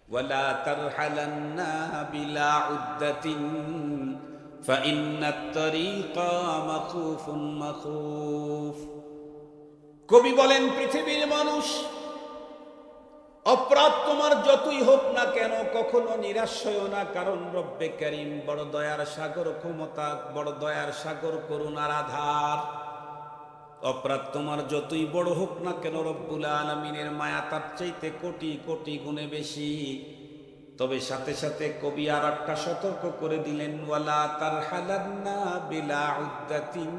ওয়ালা তারহালান্না বিলা উদ্দাতিন ফাইন্নাত তারিকা মাখুফুন মাখুফ। কবি বলেন, পৃথিবীর মানুষ, অপরাধ তোমার যতই হোক না কেন কখনো নিরাশ হইও না, কারণ রব্বে কারীম বড় দয়ার সাগর, ক্ষমতা বড় দয়ার সাগর, করুণার আধার। অপরাধ তোমার যতই বড় হোক না কেন রব্বুল আলামিনের মায়া তার চাইতে কোটি কোটি গুণে বেশি। তবে সাথে সাথে কবি আর একটা সতর্ক করে দিলেন, ওয়ালা তারহালান্না বিলা উদ্দাতিন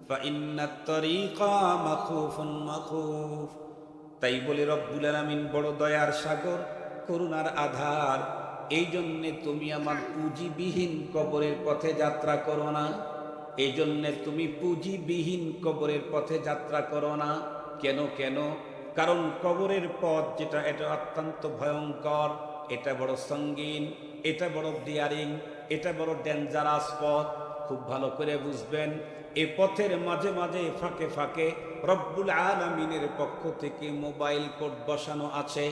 ফাইন্নাত তারিকা মাখুফুন মাখুফ। তাই বলে রব্বুল আলামিন বড় দয়ার সাগর, করুণার আধার। এই জন্যে তুমি আমার পুঁজিবিহীন কবরের পথে যাত্রা করো না। এই জন্যে তুমি পুঁজিবিহীন কবরের পথে যাত্রা করো না। কেন কেন? কারণ কবরের পথ যেটা, এটা অত্যন্ত ভয়ঙ্কর, এটা বড় সঙ্গীন, এটা বড় ডিয়ারিং, এটা বড় ডেঞ্জারাস পথ। খুব ভালো করে বুঝবেন, এ পথের মাঝে মাঝে ফাঁকে ফাঁকে রব্বুল আলামিনের পক্ষ থেকে মোবাইল কোর্ট বসানো আছে।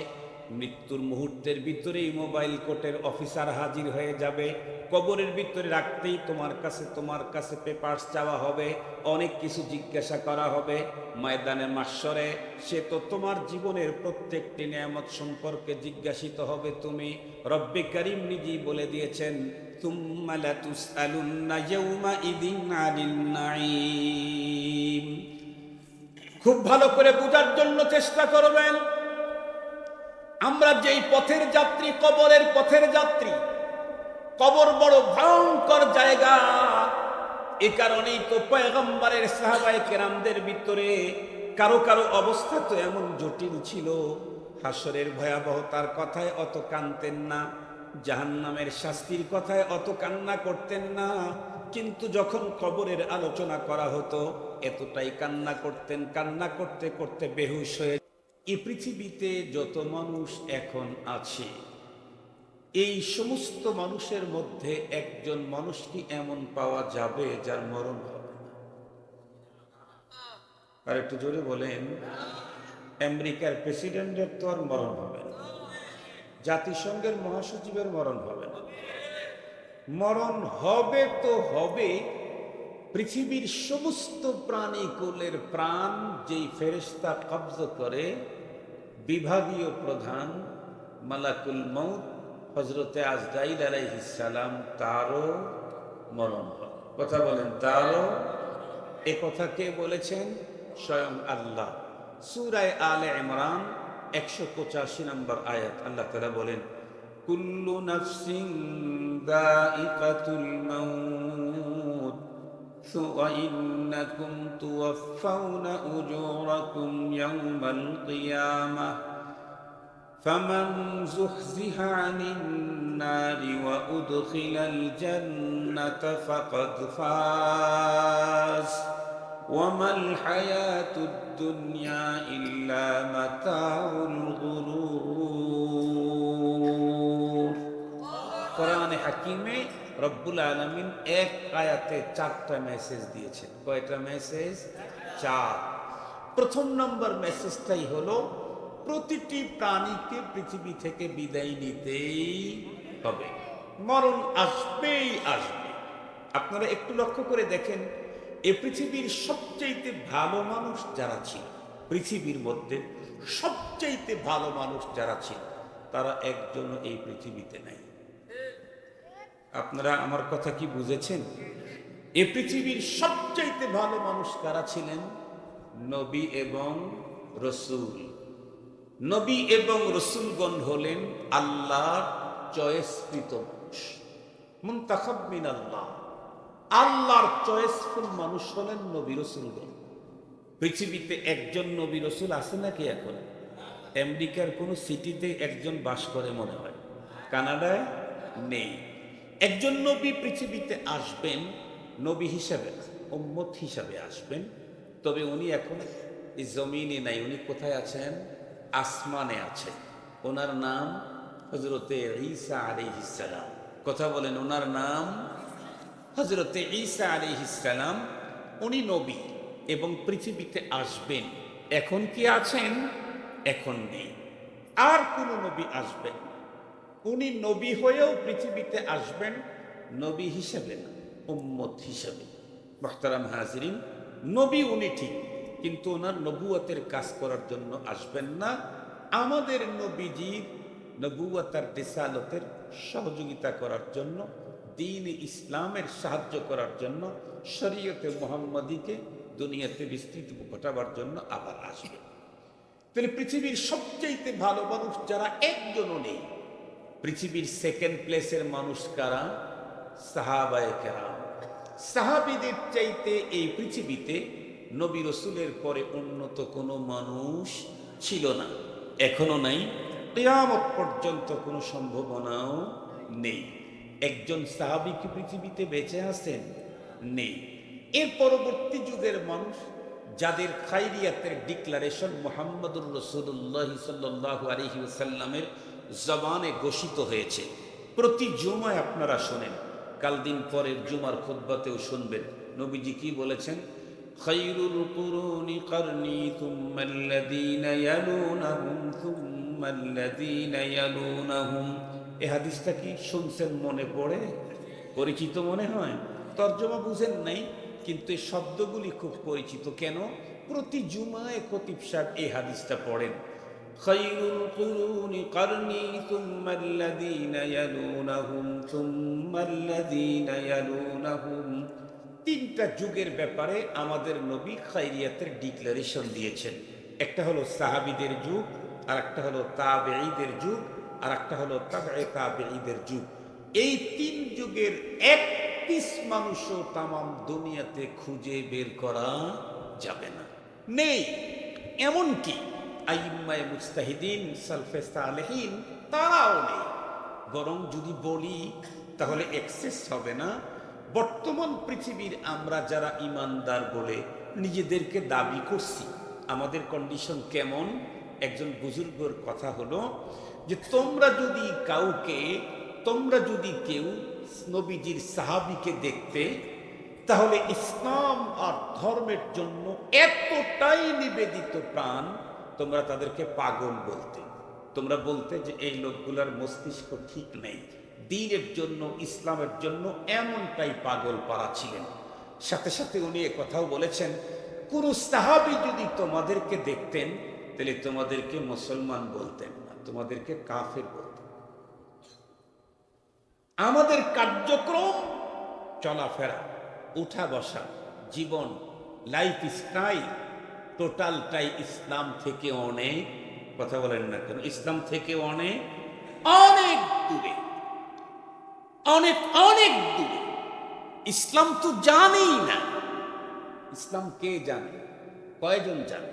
মৃত্যুর মুহূর্তের ভিতরেই মোবাইল কোর্টের অফিসার হাজির হয়ে যাবে। কবরের ভিতরে রাখতেই তোমার কাছে পেপারস চাওয়া হবে, অনেক কিছু জিজ্ঞাসা করা হবে। ময়দানে মাহশরে সে তো তোমার জীবনের প্রত্যেকটি নিয়ামত সম্পর্কে জিজ্ঞাসিত হবে তুমি। রব্বে কারীম নিজেই বলে দিয়েছেন, সুম্মা লাতুসআলুন্না ইয়াওমাইযিন আনিন নাঈম। খুব ভালো করে বোঝার জন্য চেষ্টা করবেন। আমরা যেই পথের যাত্রী, কবরের পথের যাত্রী। কবর বড় ভয়ঙ্কর জায়গা। এ কারণেই তো পয়গম্বরের সাহাবায়ে কেরামদের ভিতরে কারো কারো অবস্থা তো এমন জটিল ছিল, হাসরের ভয়াবহতার কথায় অত কাঁদতেন না, জাহান্নামের শাস্তির কথায় অত কান্না করতেন না, কিন্তু যখন কবরের আলোচনা করা হতো এতটাই কান্না করতেন। কান্না করতে করতে বেহুশ হয়ে। এই পৃথিবীতে যত মানুষ এখন আছে, এই সমস্ত মানুষের মধ্যে একজন মানুষ কি এমন পাওয়া যাবে যার মরণ হবে না? আর একটু জোরে বলেন। আমেরিকার প্রেসিডেন্টের তো আর মরণ হবে না, জাতিসংঘের মহাসচিবের মরণ হবে না। মরণ হবে তো হবে পৃথিবীর সমস্ত প্রাণী কুলের প্রাণ যেই ফেরেশতা কবজ করে, বিভাগীয় প্রধান মালাকুল মউত হযরতে আজরাইল আলাইহিস সালাম, তারও মরণ হয়। কথা বলেন, তারও। এ কথা কে বলেছেন? স্বয়ং আল্লাহ। সূরা আলে ইমরান 185 নম্বর আয়াত, আল্লাহ তাআলা বলেন, কুল্লু নাফসিন যায়িকাতুল মাউত ওয়া ইন্নাকুম তুওয়াফাউনা উজুরাকুম ইয়াওমাল কিয়ামাহ فمن زحزح عن النار وأدخل الجنة فقد فاز وما الحياة الدنيا إلا متاع الغرور। কোরআনে হাকিমে রব্বুল আলামিন এক আয়াতে 4টা মেসেজ দিয়েছেন। কয়টা মেসেজ? 4। প্রথম নম্বর মেসেজটাই হলো, প্রতিটি প্রাণীকে পৃথিবী থেকে বিদায় নিতেই হবে, মরণ আসবেই আসবে। আপনারা একটু লক্ষ্য করে দেখেন, এ পৃথিবীর সবচাইতে ভালো মানুষ যারা ছিল, পৃথিবীর মধ্যে সবচাইতে ভালো মানুষ যারা ছিল, তারা একজনও এই পৃথিবীতে নাই। আপনারা আমার কথা কি বুঝেছেন? এ পৃথিবীর সবচাইতে ভালো মানুষ কারা ছিলেন? নবী এবং রসুল। নবী এবং রসুলগণ হলেন আল্লাহর চয়েসকৃত মানুষ, মুনতাখাব মিনাল্লাহ। আল্লাহর চয়েসফুল মানুষ হলেন নবী রসুলগণ। পৃথিবীতে একজন নবী রসুল আছে নাকি এখন? আমেরিকার কোন সিটিতে একজন বাস করে মনে হয়, কানাডায় নেই। একজন নবী পৃথিবীতে আসবেন, নবী হিসাবে না, উম্মত হিসাবে আসবেন। তবে উনি এখন এই জমিনে নাই, উনি কোথায় আছেন? আসমানে আছে। ওনার নাম হযরতে ঈসা আলাইহিস সালাম। কথা বলেন, ওনার নাম হযরতে ঈসা আলাইহিস সালাম। উনি নবী এবং পৃথিবীতে আসবেন। এখন কি আছেন? এখন নেই। আর কোন নবী আসবেন না। উনি নবী হয়েও পৃথিবীতে আসবেন নবী হিসেবে না, উম্মত হিসেবে। মুহতারাম হাজিরিন, নবী উনি ঠিক, কিন্তু ওনার নবুয়তের কাজ করার জন্য আসবেন না। আমাদের নবীজির নবুয়তার রিসালতের সহযোগিতা করার জন্য, দ্বীন ইসলামের সাহায্য করার জন্য, শরীয়তে মুহাম্মাদীকে দুনিয়াতে বিস্তৃত ঘটাবার জন্য আবার আসবেন। তাহলে পৃথিবীর সবচাইতে ভালো মানুষ যারা, একজনও নেই। পৃথিবীর সেকেন্ড প্লেসের মানুষ কারা? সাহাবায়ে কেরাম। সাহাবীদের চাইতে এই পৃথিবীতে নবী রসুলের পরে উন্নত কোনো মানুষ ছিল না, এখনো নাই, কিয়ামত পর্যন্ত কোনো সম্ভাবনাও নেই। একজন সাহাবী কি পৃথিবীতে বেঁচে আছেন? নেই। এর পরবর্তী যুগের মানুষ যাদের খাইরিয়াতের ডিক্লারেশন মুহাম্মদুর রাসূলুল্লাহ সাল্লাল্লাহু আলাইহি ওয়াসাল্লামের জবানে ঘোষিত হয়েছে, প্রতি জুমায় আপনারা শোনেন, কাল দিন পরের জুমার খুতবাতেও শুনবেন। নবীজি কি বলেছেন? খায়রুল কুরুনি কারনি থুম্মাল্লাযীনা ইয়ালুনাহুম থুম্মাল্লাযীনা ইয়ালুনাহুম। এই হাদিসটা কি শুনছেন? মনে পড়ে? পরিচিত মনে হয়? তর্জমা বুঝেন নাই, কিন্তু এই শব্দগুলি খুব পরিচিত। কেন? প্রতি জুমায় খতিব সাহেব এই হাদিসটা পড়েন, খায়রুল কুরুনি কারনি থুম্মাল্লাযীনা ইয়ালুনাহুম থুম্মাল্লাযীনা ইয়ালুনাহুম। তিনটা যুগের ব্যাপারে আমাদের নবী খাইরিয়াতের ডিক্লারেশন দিয়েছেন। একটা হলো সাহাবীদের যুগ, আর একটা হলো তাবেঈদের যুগ, আর একটা হলো তাবে তাবেঈদের যুগ। এই তিন যুগের এক পিস মানুষও তামাম দুনিয়াতে খুঁজে বের করা যাবে না, নেই। এমনকি আইম্মায়ে মুজতাহিদিন, সালফে সালেহিন, তারাও নেই। বরং যদি বলি তাহলে এক্সেস হবে না। বর্তমান পৃথিবীর আমরা যারা ইমানদার বলে নিজেদেরকে দাবি করছি, আমাদের কন্ডিশন কেমন? একজন বুজুর্গর কথা হলো যে তোমরা যদি কেউ নবীজির সাহাবীকে দেখতে, তাহলে ইসলাম আর ধর্মের জন্য এতটাই নিবেদিত প্রাণ, তোমরা তাদেরকে পাগল বলতে। তোমরা বলতে যে এই লোকগুলার মস্তিষ্ক ঠিক নেই, দ্বীনের জন্য, ইসলামের জন্য এমনটাই পাগল পারা ছিলেন। সাথে সাথে উনি কথাও বলেছেন, কোন সাহাবী যদি তোমাদেরকে দেখতেন, তাহলে তোমাদেরকে মুসলমান বলতেন না, তোমাদেরকে কাফের বলতেন। আমাদের কার্যক্রম, চলাফেরা, উঠা বসা, জীবন, লাইফ স্টাইল, টোটালটাই ইসলাম থেকে অনেক, কথা বলেন না কেন, ইসলাম থেকে অনেক অনেক দূরে, অনেক অনেক দূরে। ইসলাম তো জানেই না। ইসলাম কে জানে? কয়জন জানে?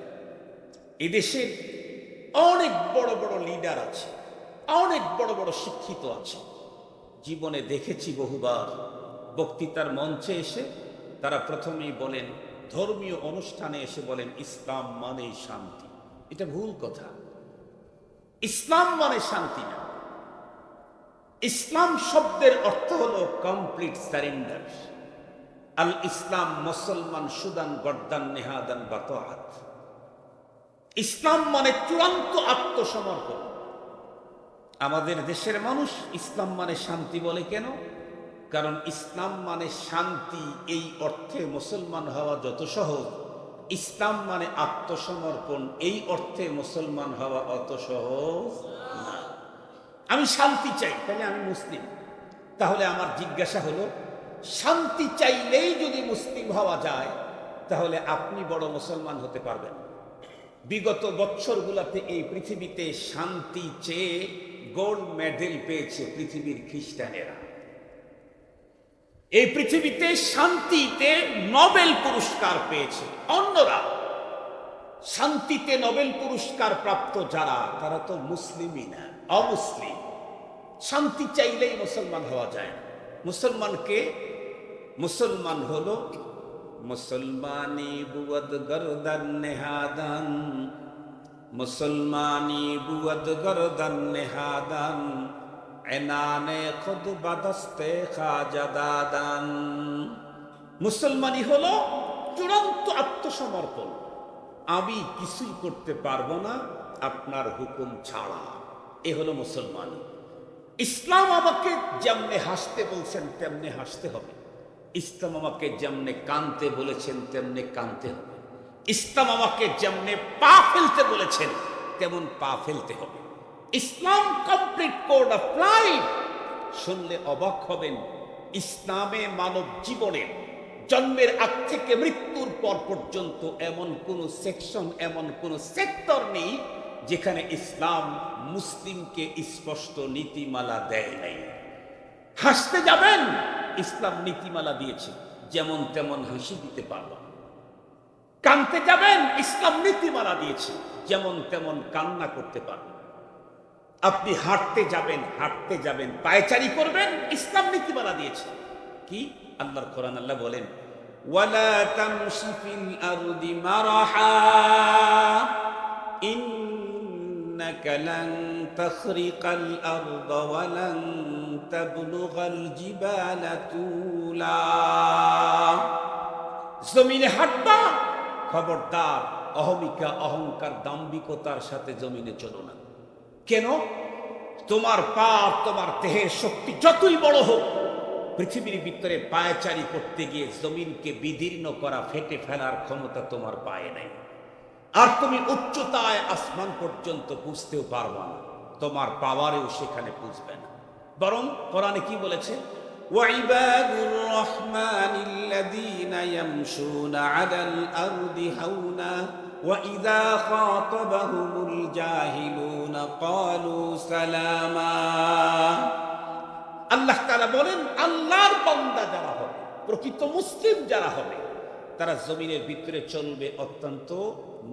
এদেশের অনেক বড় বড় লিডার আছে, অনেক বড় বড় শিক্ষিত আছে। জীবনে দেখেছি বহুবার, বক্তৃতার মঞ্চে এসে তারা প্রথমেই বলেন, ধর্মীয় অনুষ্ঠানে এসে বলেন, ইসলাম মানে শান্তি। এটা ভুল কথা। ইসলাম মানে শান্তি না। ইসলাম শব্দের অর্থ হলো কমপ্লিট সারেন্ডার। আল ইসলাম মুসলমান সুদান গর্দান নেহাদান বাতআত। ইসলাম মানে চূড়ান্ত আত্মসমর্পণ। আমাদের দেশের মানুষ ইসলাম মানে শান্তি বলে কেন? কারণ ইসলাম মানে শান্তি, এই অর্থে মুসলমান হওয়া যত সহজ, ইসলাম মানে আত্মসমর্পণ, এই অর্থে মুসলমান হওয়া অত সহজ না। আমি শান্তি চাই, তাহলে আমি মুসলিম। তাহলে আমার জিজ্ঞাসা হলো, শান্তি চাইলেই যদি মুসলিম হওয়া যায়, তাহলে আপনি বড় মুসলমান হতে পারবেন। বিগত বৎসরগুলোতে এই পৃথিবীতে শান্তি চেয়ে গোল্ড মেডেল পেয়েছে পৃথিবীর খ্রিস্টানেরা। এই পৃথিবীতে শান্তিতে নোবেল পুরস্কার পেয়েছে অন্যরা। শান্তিতে নোবেল পুরস্কার প্রাপ্ত যারা, তারা তো মুসলিমই না, অমুসলিম। শান্তি চাইলেই মুসলমান হওয়া যায় না। মুসলমানকে, মুসলমান হলো মুসলমানি বুয়দ গরদান নেহাদান, মুসলমানি বুয়দ গরদান নেহাদান, এনানে খুদ বাদস্তে খাজাদাদান। মুসলমানি হলো চূড়ান্ত আত্মসমর্পণ। আমি কিছুই করতে পারবো না আপনার হুকুম ছাড়া। এ হলো মুসলমান। ইসলাম আমাকে যেমনে হাসতে বলছেন তেমনে হাসতে হবে, ইসলাম আমাকে যেমনে কানতে বলেছেন তেমনে কানতে হবে, ইসলাম আমাকে যেমনে পা ফেলতে বলেছেন তেমন পা ফেলতে হবে। ইসলাম কমপ্লিট কোড অফ লাইফ। শুনলে অবাক হবেন, ইসলামে মানব জীবনের জন্মের আগ থেকে মৃত্যুর পর পর্যন্ত এমন কোন সেকশন, এমন কোন সেক্টর নেই যেখানে ইসলাম মুসলিমকে স্পষ্ট নীতিমালা দেয় নাই। হাসতে যাবেন, ইসলাম নীতিমালা দিয়েছে, যেমন তেমন হাসি দিতে পারবা। কানতে যাবেন, ইসলাম নীতিমালা দিয়েছে, যেমন তেমন কান্না করতে পারবেন। আপনি হাঁটতে যাবেন, পায়চারি করবেন, ইসলাম নীতিমালা দিয়েছে। কি? আল্লাহর কোরআন, আল্লাহ বলেন, ওয়ালা তামশি ফিল আরদি মারহা ইন্নাকা লান তাখরিকাল আরদা ওয়া লান তাবলুগাল জিবালা তুলা। জমিনে হাঁটবা, খবরদার অহমিকা, অহংকার, দাম্ভিকতার সাথে জমিনে চলো না। কেন? তোমার পা, তোমার দেহের শক্তি যতই বড় হোক, পৃথিবীর ভিতরে পায়চারি করতে গিয়ে জমিনকে বিদীর্ণ করা, ফেটে ফেলার ক্ষমতা তোমার পায়ে নাই। আর তুমি উচ্চতায় আসমান পর্যন্ত পুছতেও পারবা না, তোমার পাওয়ারেও সেখানে পুছবে না। বরং কোরআনে কি বলেছে? ওয়াইবাদুর রহমানিল্লাযীনা ইয়ামশুনা আলাল আরদি হাওনা ওয়াইযা খাতাবাহুমুল জাহিলুনা ক্বালু সালামা। আল্লাহ তাআলা বলেন, আল্লাহর বান্দা যারা হবে, প্রকৃত মুসলিম যারা হবে, তারা জমিনের ভিতরে চলবে অত্যন্ত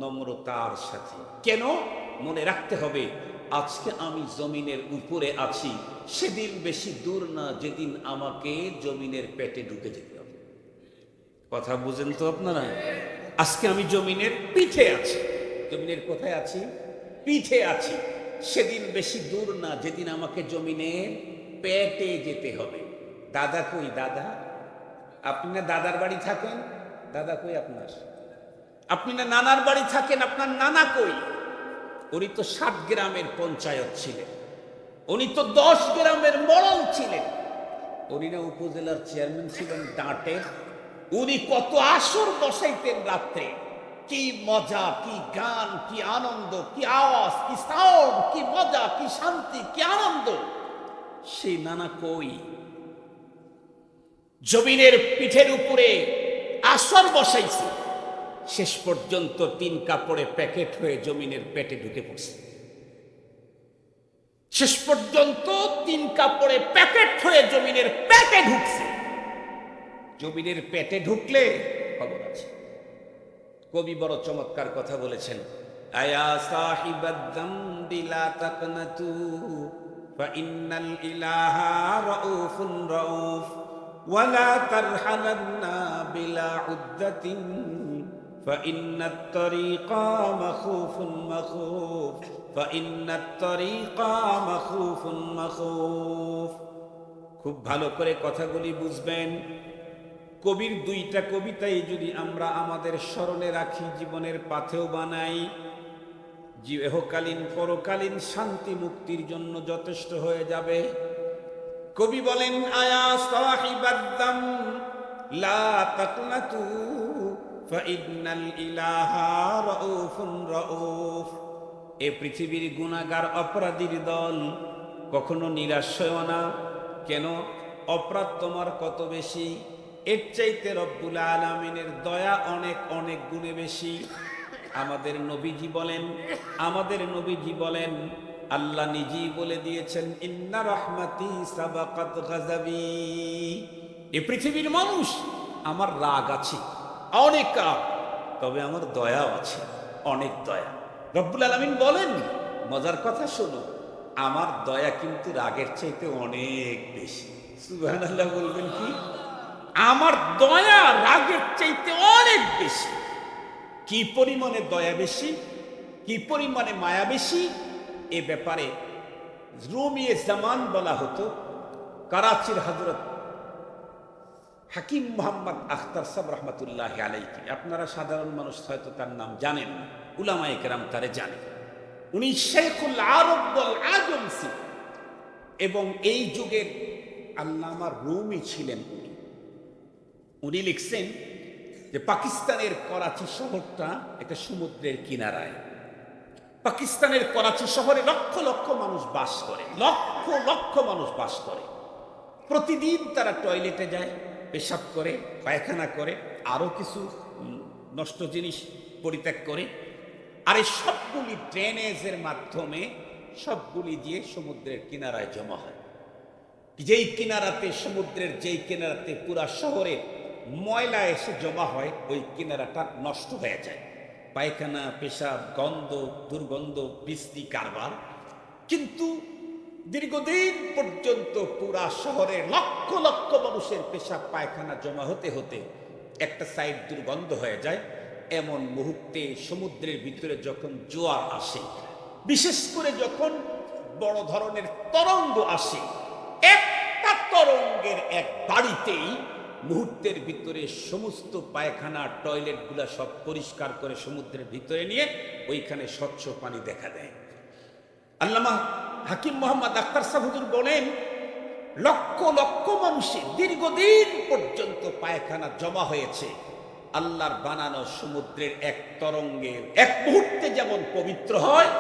নম্রতার সাথে। কেন? মনে রাখতে হবে, আজকে আমি জমিনের উপরে আছি, সেদিন বেশি দূর না যেদিন আমাকে জমিনের পেটে ঢুকে যেতে হবে। কথা বুঝেন তো আপনারা? আজকে আমি জমিনের পিঠে আছি। জমিনের কোথায় আছি? পিঠে আছি। সেদিন বেশি দূর না যেদিন আমাকে জমিনের পেটে যেতে হবে। দাদা কই? দাদা, আপনি না দাদার বাড়ি থাকেন? দাদা কই আপনার? আপনি না নানার বাড়ি থাকেন? আপনার নানা কই? উনি তো 60 গ্রামের পঞ্চায়েত ছিলেন, উনি তো 10 গ্রামের মরল ছিলেন, উনি না উপজেলার চেয়ারম্যান ছিলেন ডাঁটের। উনি কত আসর বসাইতেন রাত্রে, কি মজা, কি গান, কি আনন্দ, কি আওয়াজ, কি সাউন্ড, কি মজা, কি শান্তি, কি আনন্দ। সেই নানা কই? জমিনের পিঠের উপরে আসর বসাইছে, শেষ পর্যন্ত 3 কাপড়ে প্যাকেট হয়ে জমিনের পেটে ঢুকে পড়ছে। শেষ পর্যন্ত 3 কাপড়ে প্যাকেট হয়ে জমিনের পেটে ঢুকছে। জমিনের পেটে ঢুকলে খবর আছে। কবি বড় চমৎকার কথা বলেছেন, আয়া সাহিবাদ যামবি লা তাকনাতু ফা ইন্নাল ইলাহা রাউফুন রাউফ ওয়া লা তারহালান্না বিলা উদ্দাতিন ফা ইন্নাত তারিকা মাখুফুন মাখুফ ফা ইন্নাত তারিকা মাখুফুন মাখুফ। খুব ভালো করে কথাগুলি বুঝবেন। কবির 2টা কবিতাই যদি আমরা আমাদের স্মরণে রাখি, জীবনের পাথেও বানাই, ইহকালীন পরকালীন শান্তি মুক্তির জন্য যথেষ্ট হয়ে যাবে। কবি বলেন, আয়া সাহিবাদ দাম লা তাকনাতু ফা ইন্নাল ইলাহা রাউফুন রাউফ। এ পৃথিবীর গুনাহগার অপরাধীর দল, কখনো নিরাশ হয়ো না। কেন? অপরাধ তোমার কত বেশি, এর চাইতে রব্বুল আলামিনের দয়া অনেক অনেক গুণে বেশি। আমাদের নবীজি বলেন, আল্লাহ নিজেই বলে দিয়েছেন, ইন্না রাহমাতি সাবাকাত গাযাবি। এই পৃথিবীর মানুষ, আমার রাগ আছে, অনেক রাগ, তবে আমার দয়াও আছে, অনেক দয়া। রব্বুল আলামিন বলেন, মজার কথা শোনো, আমার দয়া কিন্তু রাগের চাইতে অনেক বেশি। সুবহানাল্লাহ বলবেন কি? আমার দয়া রাগের চাইতে অনেক বেশি। কি পরিমাণে দয়া বেশি, কি পরিমাণে মায়া বেশি, এ ব্যাপারে রুমিয়ে জামান বলা হতো করাচির হযরত হাকিম মোহাম্মদ আখতার সাহেব রহমতুল্লাহ আলাইহি। আপনারা সাধারণ মানুষ হয়তো তার নাম জানেন না, উলামায়ে কেরাম তারে জানেন। উনি শেখুল আরব ওয়াল আজম ছিলেন এবং এই যুগের আল্লামা রুমি ছিলেন। উনি লিখছেন যে পাকিস্তানের করাচি শহরটা একটা সমুদ্রের কিনারায়। পাকিস্তানের করাচি শহরে লক্ষ লক্ষ মানুষ বাস করে, লক্ষ লক্ষ মানুষ বাস করে। প্রতিদিন তারা টয়লেটে যায়, পেশাব করে, পায়খানা করে, আরো কিছু নষ্ট জিনিস পরিত্যাগ করে। আর এই সবগুলি ড্রেনেজের মাধ্যমে সবগুলি দিয়ে সমুদ্রের কিনারায় জমা হয়। যেই কিনারাতে, সমুদ্রের যেই কিনারাতে পুরা শহরে ময়লা এসে জমা হয়, ওই কিনারাটা নষ্ট হয়ে যায়। পায়খানা, পেশাব, গন্ধ, দুর্গন্ধ, বৃষ্টি কারবার। কিন্তু দীর্ঘদিন পর্যন্ত পুরা শহরে লক্ষ লক্ষ মানুষের পেশাব পায়খানা জমা হতে হতে একটা সাইড দুর্গন্ধ হয়ে যায়। এমন মুহূর্তে সমুদ্রের ভিতরে যখন জোয়ার আসে, বিশেষ করে যখন বড় ধরনের তরঙ্গ আসে, একটা তরঙ্গের এক বাড়িতেই মুহূর্তের ভিতরে সমস্ত পায়খানা, টয়লেট গুলা সব পরিষ্কার করে সমুদ্রের ভিতরে নিয়ে ওইখানে স্বচ্ছ পানি দেখা দেয়। আল্লামা হাকিম মোহাম্মদ আখতার সাহেব হুজুর বলেন, লক্ষ লক্ষ মানুষের দীর্ঘদিন পর্যন্ত পায়খানা জমা হয়েছে, আল্লাহর বানানো সমুদ্রের এক তরঙ্গের এক মুহূর্তে যেমন পবিত্র হয়,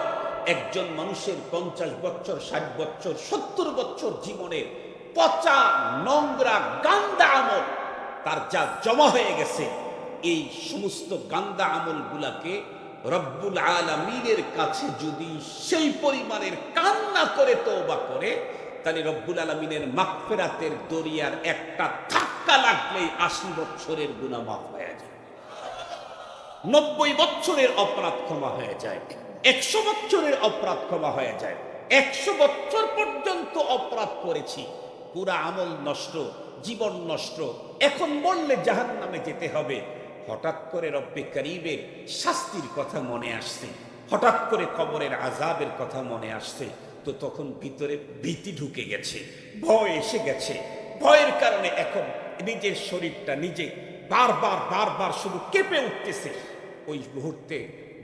একজন মানুষের 50 বছর, 60 বছর, 70 বছর জীবনের পচা, নোংরা, গান্দা আমল তার যা জমা হয়ে গেছে, এই সমস্ত গান্দা আমল গুলাকে রব্বুল আলামিনের কাছে যদি সেই পরিমাণের কান্না করে তওবা করে, তাহলে রব্বুল আলামিনের মাগফিরাতের দরিয়ার একটা ধাক্কা লাগলেই 80 বছরের গুনাহ মাফ হয়ে যায়, 90 বছরের অপরাধ ক্ষমা হয়ে যায়, 100 বছরের অপরাধ ক্ষমা হয়ে যায়। 100 বছর পর্যন্ত অপরাধ করেছি, পুরা আমল নষ্ট, জীবন নষ্ট, এখন মরলে জাহান্নামে যেতে হবে। হঠাৎ করে রব্বে কারীমের শাস্তির কথা মনে আসছে, হঠাৎ করে কবরের আযাবের কথা মনে আসছে, তো তখন ভিতরে ভীতি ঢুকে গেছে, ভয় এসে গেছে। ভয়ের কারণে এখন নিজের শরীরটা নিজে বারবার বারবার শুধু কেঁপে উঠতেছে। ওই মুহূর্তে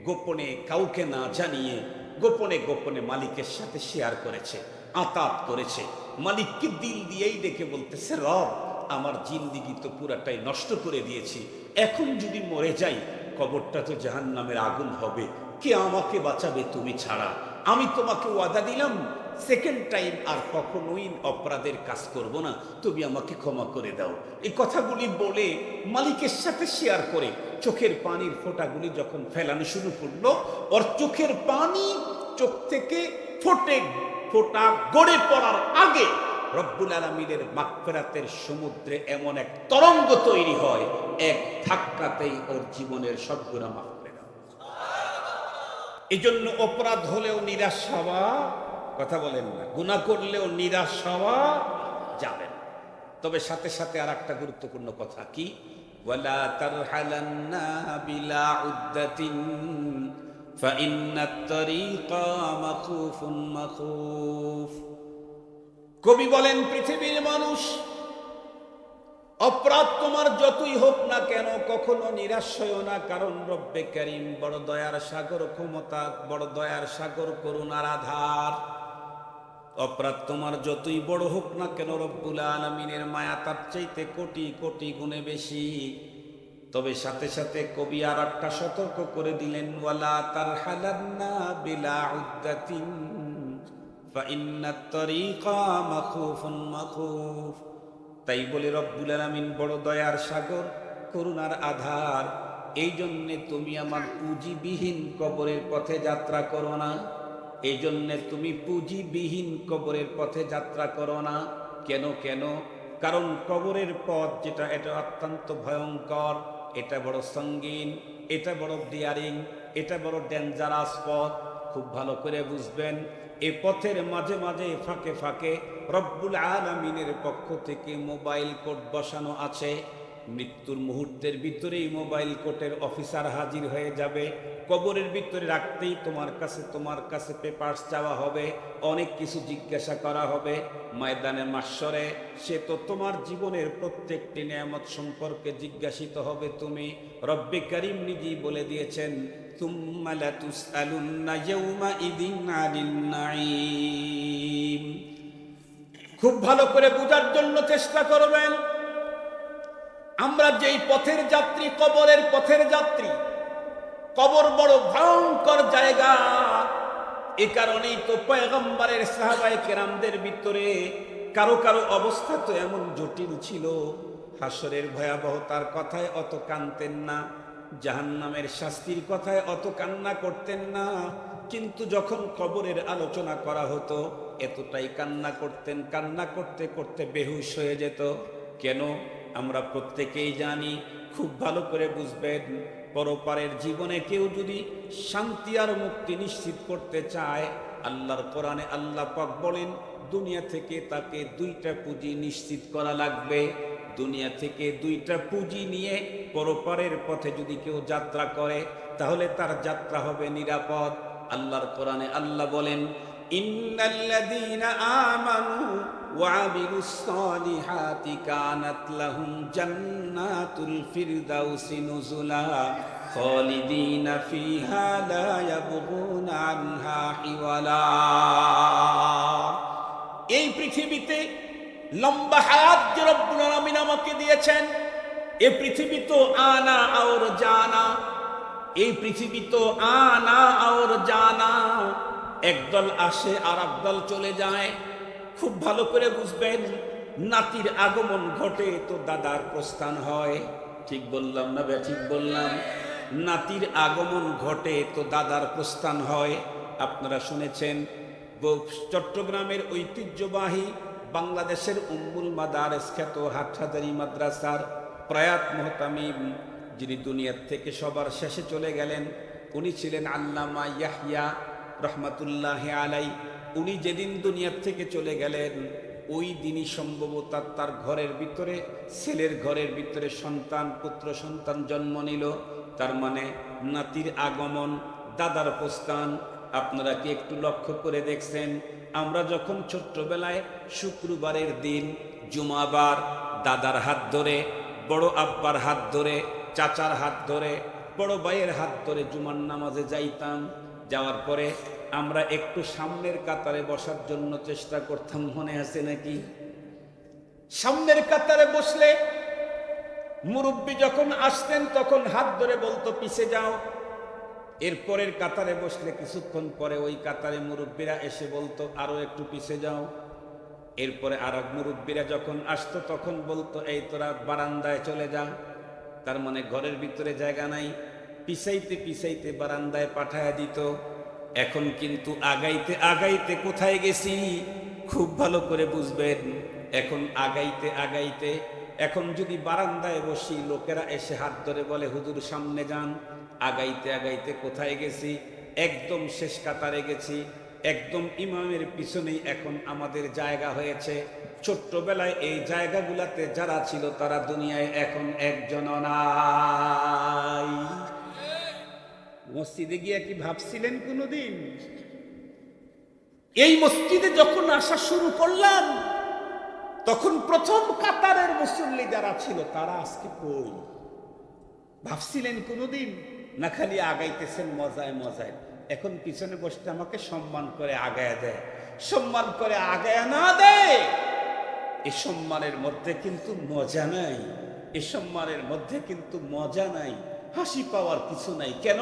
গোপনে, কাউকে না জানিয়ে গোপনে গোপনে মালিকের সাথে শেয়ার করেছে, আতাত করেছে। মালিককে দিল দিয়েই ডেকে বলতেছে, রব, আমার জিন্দিগি তো পুরাটাই নষ্ট করে দিয়েছি, এখন যদি মরে যাই কবরটা তো জাহান্নামের আগুন হবে, কে আমাকে বাঁচাবে তুমি ছাড়া? আমি তোমাকে ওয়াদা দিলাম সেকেন্ড টাইম আর কখনোই অপরাধের কাজ করব না, তুমি আমাকে ক্ষমা করে দাও। এই কথাগুলি বলে মালিকের সাথে শেয়ার করে চোখের পানির ফোঁটাগুলি যখন ফেলানো শুরু করলো, ওর চোখের পানি চোখ থেকে ফোঁটা গড়ে পড়ার আগে রব্বুল আলামিনের মাগফিরাতের সমুদ্রে এমন এক তরঙ্গ তৈরি হয়, এক ধাক্কাতেই ওর জীবনের সব গুনাহ মাফ করে দেয়। এই জন্য অপরাধ হলেও নিরাশ হওয়া, কথা বলেন না, গুনাহ করলেও নিরাশ হওয়া যাবে না। তবে সাথে সাথে আর একটা গুরুত্বপূর্ণ কথা কি, ওয়ালা তারহালান্না বিলা উদ্দাতিন ফাইন্নাত তারিকা মাখুফুন মাখুফ। কবি বলেন, পৃথিবীর মানুষ, অপরাধ তোমার যতই হোক না কেন কখনো নিরাশ হয়ো না, কারণ রব্বে কারীম বড় দয়ার সাগর, ক্ষমতা বড় দয়ার সাগর, করুণার আধার। অপরাধ তোমার যতই বড় হোক না কেন রব্বুল আলামিনের মায়া তার চাইতে কোটি কোটি গুণে বেশি। তবে সাথে সাথে কবি আর একটা সতর্ক করে দিলেন, ওয়ালা তারহালান্না বিলা উদ্দাতিন ফাইন্নাত তারিকা মাখুফুন মাখুফ। তাই বলে রব্বুল আলামিন বড় দয়ার সাগর, করুণার আধার। এই জন্যে তুমি আমার পুঁজিবিহীন কবরের পথে যাত্রা করো না, এই জন্যে তুমি পুঁজিবিহীন কবরের পথে যাত্রা করো না। কেন কেন? কারণ কবরের পথ যেটা, এটা অত্যন্ত ভয়ঙ্কর, এটা বড় সঙ্গীন, এটা বড় ডিয়ারিং, এটা বড় ডেঞ্জারাস পথ। খুব ভালো করে বুঝবেন, এ পথের মাঝে মাঝে ফাঁকে ফাঁকে রব্বুল আলামিনের পক্ষ থেকে মোবাইল কোর্ট বসানো আছে। মৃত্যুর মুহূর্তের ভিতরেই মোবাইল কোর্টের অফিসার হাজির হয়ে যাবে, কবরের ভিতরে রাখতেই তোমার কাছে পেপারস চাওয়া হবে, অনেক কিছু জিজ্ঞাসা করা হবে। ময়দানে মাহশরে সে তো তোমার জীবনের প্রত্যেকটি নেয়ামত সম্পর্কে জিজ্ঞাসিত হবে। তুমি, রব্বে কারীম নিজেই বলে দিয়েছেন, সুম্মা লাতুসআলুন্না ইয়াওমাইযিন আনিন নাঈম। খুব ভালো করে বোঝার জন্য চেষ্টা করবেন। আমরা যেই পথের যাত্রী, কবরের পথের যাত্রী। কবর বড় ভয়ঙ্কর জায়গা। এ কারণেই তো পয়গম্বরের সাহাবায়ে কেরামদের ভিতরে কারো কারো অবস্থা তো এমন জটিল ছিল, হাসরের ভয়াবহতার কথায় অত কাঁদতেন না, জাহান্নামের শাস্তির কথায় অত কান্না করতেন না, কিন্তু যখন কবরের আলোচনা করা হতো এতটাই কান্না করতেন, কান্না করতে করতে বেহুশ হয়ে যেত। কেন? আমরা প্রত্যেকেই জানি, খুব ভালো করে বুঝবেন, পরপারের জীবনে কেউ যদি শান্তি আর মুক্তি নিশ্চিত করতে চায়, আল্লাহর কোরআনে আল্লাহ পাক বলেন দুনিয়া থেকে তাকে দুইটা পুঁজি নিশ্চিত করা লাগবে। দুনিয়া থেকে দুইটা পুঁজি নিয়ে পরপারের পথে যদি কেউ যাত্রা করে তাহলে তার যাত্রা হবে নিরাপদ। আল্লাহর কোরআনে আল্লাহ বলেন, ইন্নাল্লাযীনা আমানু ওয়া আমিলুস সালিহাতি কানাত লাহুম জান্নাতুল ফিরদাউসি নুজুলা খালিদিনা ফিহা লা ইয়াবগুনা আনহা হিওয়ালা। এই পৃথিবীতে লম্বা হায়াত যে রব্বুল আলামিন আমাকে দিয়েছেন, এই পৃথিবী তো আনা আর জানা, এই পৃথিবী তো আনা আর জানা। একদল আসে আর একদল চলে যায়। খুব ভালো করে বুঝবেন, নাতির আগমন ঘটে তো দাদার প্রস্থান হয়। ঠিক বললাম না ঠিক বললাম? নাতির আগমন ঘটে তো দাদার প্রস্থান হয়। আপনারা শুনেছেন চট্টগ্রামের ঐতিহ্যবাহী বাংলাদেশের উম্মুল মাদারেস খ্যাত হাটহাজারী মাদ্রাসার প্রয়াত মুহতামিম, যিনি দুনিয়ার থেকে সবার শেষে চলে গেলেন, উনি ছিলেন আল্লামা ইয়াহইয়া রহমাতুল্লাহি আলাই। উনি যেদিন দুনিয়ার থেকে চলে গেলেন ওই দিনই সম্ভবত তার ঘরের ভিতরে, ছেলের ঘরের ভিতরে সন্তান, পুত্র সন্তান জন্ম নিল। তার মানে নাতির আগমন, দাদার প্রস্থান। আপনারা কি একটু লক্ষ্য করে দেখছেন, আমরা যখন ছোট্টবেলায় শুক্রবারের দিন জুমাবার দাদার হাত ধরে, বড় আব্বার হাত ধরে, চাচার হাত ধরে, বড় ভাইয়ের হাত ধরে জুমার নামাজে যাইতাম, যাওয়ার পরে আমরা একটু সামনের কাতারে বসার জন্য চেষ্টা করতাম, মনে আছে নাকি? সামনের কাতারে বসলে মুরব্বী যখন আসতেন তখন হাত ধরে বলতো পিছে যাও। এরপরের কাতারে বসলে কিছুক্ষণ পরে ওই কাতারে মুরব্বীরা এসে বলতো আরো একটু পিছে যাও। এরপরে আর এক মুরব্বীরা যখন আসতো তখন বলতো এই তোরা বারান্দায় চলে যা। তার মানে ঘরের ভিতরে জায়গা নাই, পিছাইতে পিছাইতে বারান্দায় পাঠায় দিত। এখন কিন্তু আগাইতে আগাইতে কোথায় গেছি খুব ভালো করে বুঝবেন। এখন আগাইতে আগাইতে, এখন যদি বারান্দায় বসি লোকেরা এসে হাত ধরে বলে হুজুর সামনে যান। আগাইতে আগাইতে কোথায় গেছি? একদম শেষ কাতারে গেছি, একদম ইমামের পিছনেই এখন আমাদের জায়গা হয়েছে। ছোট্টবেলায় এই জায়গাগুলাতে যারা ছিল তারা দুনিয়ায় এখন একজনও নাই। মসজিদে গিয়ে কি ভাবছিলেন কোনোদিন? এই মসজিদে যখন আসা শুরু করলাম তখন প্রথম কাতারের মুসল্লি যারা ছিল তারা আজকে কই? ভাবছিলেন কোনোদিন? না খালি আগাইতেছেন মজায় মজায়। এখন পিছনে বসতে আমাকে সম্মান করে আগায়া দেয়, সম্মান করে আগায়া না দেয়, এই সম্মানের মধ্যে কিন্তু মজা নাই। এই সম্মানের মধ্যে কিন্তু মজা নাই, হাসি পাওয়ার কিছু নাই। কেন?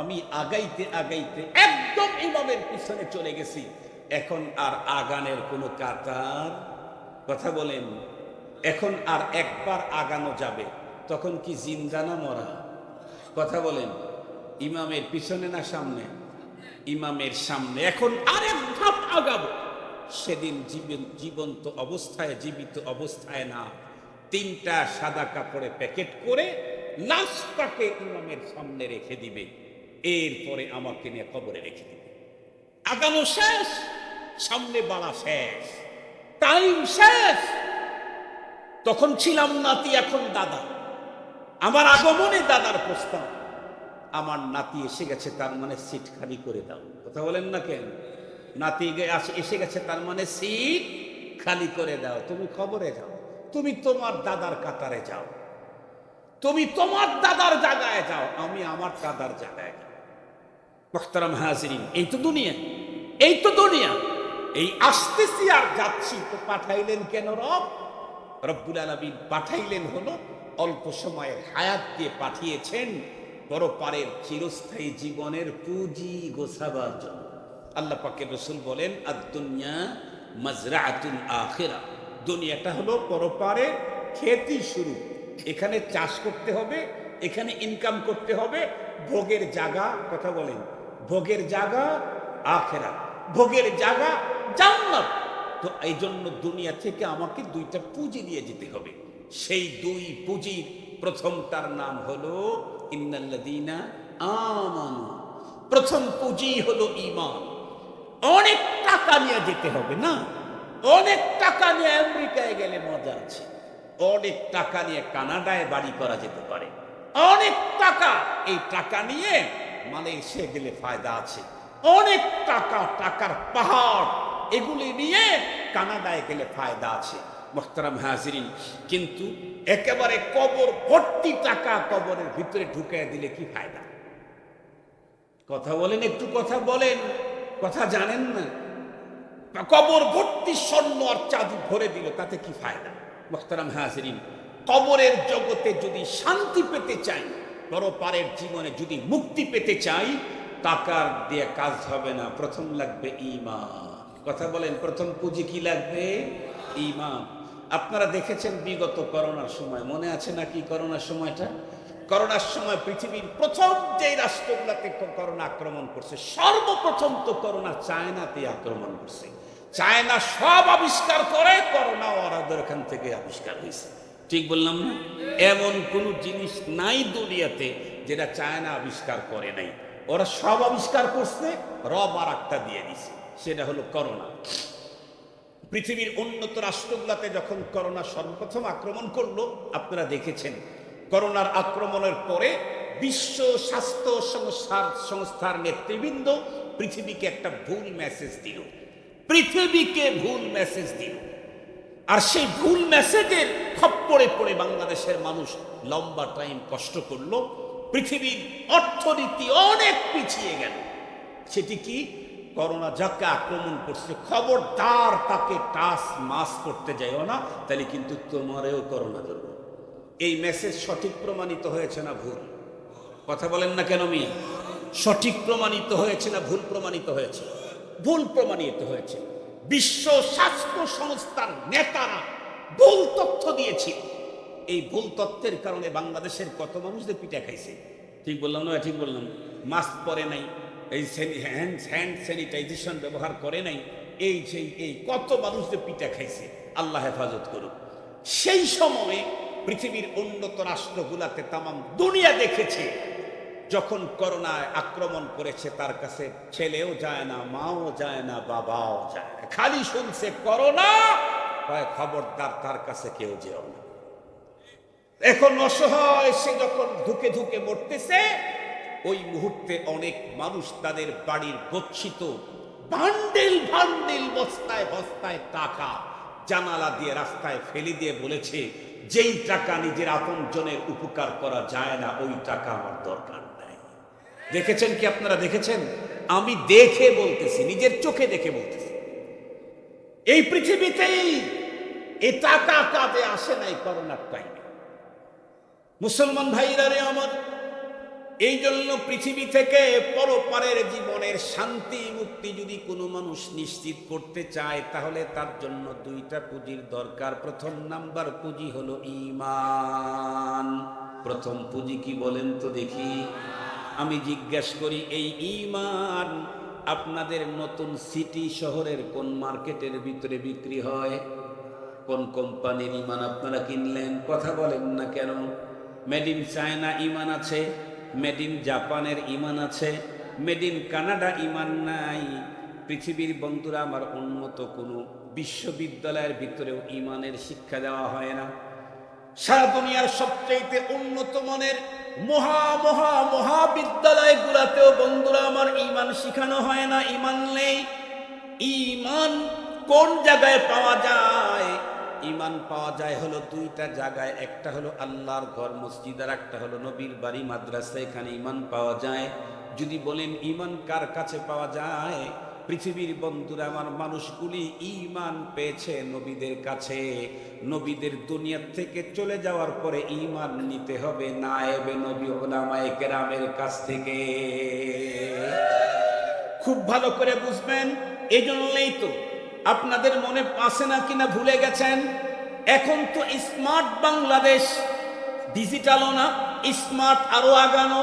আমি আগাইতে আগাইতে একদম ইমামের পিছনে চলে গেছি। এখন আর আগানের কোনো কাতার, কথা বলেন, এখন আর একবার আগানো যাবে তখন কি জিন্দা না মরা? কথা বলেন, ইমামের পিছনে না সামনে? ইমামের সামনে। এখন আরেক ধাপ আগাবো, সেদিন জীবন্ত অবস্থায়, জীবিত অবস্থায় না, তিনটা সাদা কাপড়ে প্যাকেট করে লাশটাকে ইমামের সামনে রেখে দিবে, এরপরে আমাকে নিয়ে কবরে রেখে দিবে। আগানো শেষ, সামনে বাড়া শেষ, টাইম শেষ। তখন ছিলাম নাতি, এখন দাদা। আমার আগমনে দাদার প্রস্তাব, আমার নাতি এসে গেছে তার মানে সিট খালি করে দাও। কথা বলেন না কেন? নাতি এসে গেছে তার মানে সিট খালি করে দাও। তুমি কবরে যাও, তুমি তোমার দাদার কাতারে যাও, তুমি তোমার দাদার জায়গায় যাও, আমি আমার দাদার জায়গায় যাও। মুহতারাম হাজিরিন, এই তো দুনিয়া, এই তো দুনিয়া। এই আসতেছি আর যাচ্ছি, তো পাঠাইলেন কেন রব? রব্বুল আলামিন পাঠাইলেন হলো অল্প সময়ের হায়াত দিয়ে পাঠিয়েছেন পরপারের চিরস্থায়ী জীবনের পুঁজি গোছাবার জন্য। আল্লাহ পাকের রসুল বলেন, আদ-দুনিয়া মাজরাআতুল আখিরা, দুনিয়াটা হলো পরপারের খেতি শুরু। এখানে চাষ করতে হবে, এখানে ইনকাম করতে হবে। ভোগের জায়গা, কথা বলেন, ভোগের জায়গা আখিরা, ভোগের জায়গা জান্নাত। তো এই জন্য দুনিয়া থেকে আমাকে দুইটা পুঁজি দিয়ে যেতে হবে। সেই দুই পুঁজির প্রথমটার নাম হলো ইন্নাল্লাযীনা আমানু। প্রথম পুঁজি হলো ঈমান। অনেক টাকা নিয়ে যেতে হবে না, অনেক টাকা নিয়ে আমেরিকায় গেলে মজা আছে, অনেক টাকা নিয়ে কানাডায় বাড়ি করা যেতে পারে, অনেক টাকা, এই টাকা নিয়ে মালয়েশিয়া গেলে ফায়দা আছে, অনেক টাকা, টাকার পাহাড়, এগুলি নিয়ে কানাডায় গেলে ফায়দা আছে। মুহতারাম হাজিরিন, কিন্তু একেবারে কবর ভর্তি টাকা কবরের ভিতরে ঢুকিয়ে দিলে কি ফায়দা? কথা বলেন, একটু কথা বলেন, কথা জানেন না? কবর ভর্তি স্বর্ণ আর চাঁদি ভরে দিল, তাতে কি ফায়দা? মুহতারাম হাজিরিন, কবরের জগতে যদি শান্তি পেতে চাই, পরপারের জীবনে যদি মুক্তি পেতে চাই, টাকার দিয়ে কাজ হবে না, প্রথম লাগবে ঈমান। কথা বলেন, প্রথম পুঁজি কি লাগবে? ঈমান। আপনারা দেখেছেন বিগত করোনার সময়, মনে আছে নাকি করোনার সময়টা? করোনার সময় পৃথিবীর প্রথম যে রাষ্ট্রগুলোতে করোনা আক্রমণ করছে, সর্বপ্রথম তো করোনা চায়নাতে আক্রমণ করছে। চায়না সব আবিষ্কার করে, করোনা ওদের এখান থেকে আবিষ্কার হয়েছে। ঠিক বললাম না? এমন কোন জিনিস নাই দুনিয়াতে যেটা চায়না আবিষ্কার করে নাই। ওরা সব আবিষ্কার করছে, রব আর একটা দিয়ে দিছে, সেটা হলো করোনা। পৃথিবীর উন্নত রাষ্ট্রগুলোতে যখন করোনা সর্বপ্রথম আক্রমণ করলো, আপনারা দেখেছেন করোনার আক্রমণের পরে বিশ্ব স্বাস্থ্য সংস্থার নেতৃবৃন্দ পৃথিবীকে একটা ভুল মেসেজ দিল, পৃথিবীকে ভুল মেসেজ দিল। আর সেই ভুল মেসেজের খপ্পরে পড়ে বাংলাদেশের মানুষ লম্বা টাইম কষ্ট করলো, পৃথিবীর অর্থনীতি অনেক পিছিয়ে গেল। সেটি কি? করোনা যাকে আক্রমণ করছে, খবরদার তাকে টাচ মাস করতে যাইও না, তাহলে কিন্তু তোমারেও করোনা ধরবে। এই মেসেজ সঠিক প্রমাণিত হয়েছে না ভুল? কথা বলেন না কেন মিয়া? সঠিক প্রমাণিত হয়েছে না ভুল প্রমাণিত হয়েছে? ভুল প্রমাণিত হয়েছে। বিশ্ব স্বাস্থ্য সংস্থার নেতারা ভুল তথ্য দিয়েছিল। এই ভুল তথ্যের কারণে বাংলাদেশের কত মানুষদের পিঠা খাইছে। ঠিক বললাম না? ঠিক বললাম? মাস্ক পরে নাই, এই হ্যান্ড স্যানিটাইজেশন ব্যবহার করে নাই, এই কত মানুষদের পিঠা খাইছে। আল্লাহ হেফাজত করুক। সেই সময়ে পৃথিবীর উন্নত রাষ্ট্রগুলাতে তামাম দুনিয়া দেখেছে, যখন করোনায় আক্রমণ করেছে তার কাছে ছেলেও যায় না, মাও যায় না, বাবাও যায় না, খালি শুনছে করোনা, খবরদার তার কাছে কেউ যেও না। এখন অসহায় সে যখন ধুকে ধুকে মরতেছে, ওই মুহূর্তে অনেক মানুষ তাদের বাড়ির গচ্ছিত বান্ডিল বান্ডিল বস্তায় বস্তায় টাকা জানালা দিয়ে রাস্তায় ফেলে দিয়ে বলেছে, যেই টাকা নিজের আপনজনের উপকার করা যায় না, ওই টাকা আমার দরকার নাই। দেখেছেন কি আপনারা? দেখেছেন? আমি দেখে বলতেছি, নিজের চোখে দেখে বলতেছি। এই পৃথিবীতেই এ টাকা কাজে আসে নাই করোনার টাইমে। মুসলমান ভাইরা রে আমার, এই জন্য পৃথিবী থেকে পরপারের জীবনের শান্তি মুক্তি যদি কোনো মানুষ নিশ্চিত করতে চায়, তাহলে তার জন্য দুইটা পুঁজির দরকার। প্রথম নাম্বার পুঁজি হলো ঈমান। প্রথম পুঁজি কি বলেন তো দেখি? আমি জিজ্ঞাসা করি, এই ঈমান আপনাদের নতুন সিটি শহরের কোন মার্কেটের ভিতরে বিক্রি হয়? কোন কোম্পানির ঈমান আপনারা কিনলেন? কথা বলেন না কেন? মেড ইন চায়না ঈমান আছে, মেড ইন জাপানের ঈমান আছে, মেড ইন কানাডা ঈমান নাই। পৃথিবীর বন্ধুরা আমার, উন্নত কোনো বিশ্ববিদ্যালয়ের ভিতরেও ঈমানের শিক্ষা দেওয়া হয় না। সারা দুনিয়ার সবচেয়ে উন্নত মানের মহাবিদ্যালয়গুলোতেও বন্ধুরা আমার ঈমান শিখানো হয় না, ঈমান নেই। ঈমান কোন জায়গায় পাওয়া যায়? ঈমান পাওয়া যায় হলো দুইটা জায়গায়, একটা হলো আল্লাহর ঘর মসজিদ, আর একটা হলো নবীর বাড়ি মাদ্রাসা, এখানে ঈমান পাওয়া যায়। যদি বলেন ঈমান কার কাছে পাওয়া যায়, পৃথিবীর বন্ধুরা আমার, মানুষগুলি ঈমান পেয়েছে নবীদের কাছে। নবীদের দুনিয়া থেকে চলে যাওয়ার পরে ঈমান নিতে হবে নায়েবে নবী উলামায়ে কেরামের কাছ থেকে। খুব ভালো করে বুঝবেন। এই জন্যই তো আপনাদের মনে আসে না কিনা ভুলে গেছেন, এখন তো স্মার্ট বাংলাদেশ, ডিজিটালও না, স্মার্ট আরো আগানো,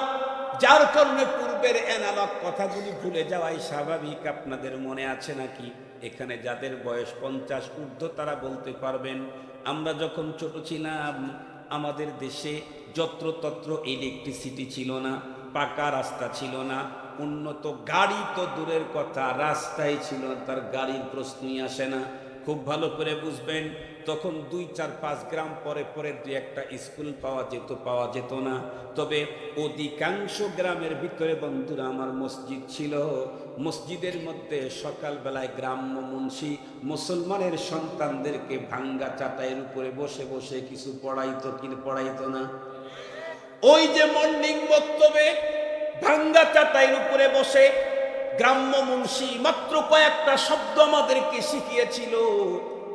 যার কারণে পূর্বের অ্যানালগ কথাগুলি ভুলে যাওয়াই স্বাভাবিক। আপনাদের মনে আছে নাকি? এখানে যাদের বয়স 50 ঊর্ধ্ব তারা বলতে পারবেন, আমরা যখন ছোট ছিলাম আমাদের দেশে যত্রতত্র ইলেকট্রিসিটি ছিল না, পাকা রাস্তা ছিল না, উন্নত গাড়ি তো দূরের কথা, রাস্তায় ছিল, তার গাড়ির প্রশ্নই আসে না। খুব ভালো করে বুঝবেন, তখন 2, 4, 5 গ্রাম পরে পরে 2-1টা স্কুল পাওয়া যেত না। তবে অধিকাংশ গ্রামের ভিতরে বন্ধুরা আমার মসজিদ ছিল। মসজিদের মধ্যে সকালবেলায় গ্রাম্য মুন্সি মুসলমানের সন্তানদেরকে ভাঙ্গা চাটাইয়ের উপরে বসে বসে কিছু পড়াইতো না? ওই যে মর্নিং বক্তব্যে ভাঙ্গা চাটাইয়ের উপরে বসে গ্রাম্য মুন্সি মাত্র কয়েকটা শব্দ আমাদেরকে শিখিয়েছিল।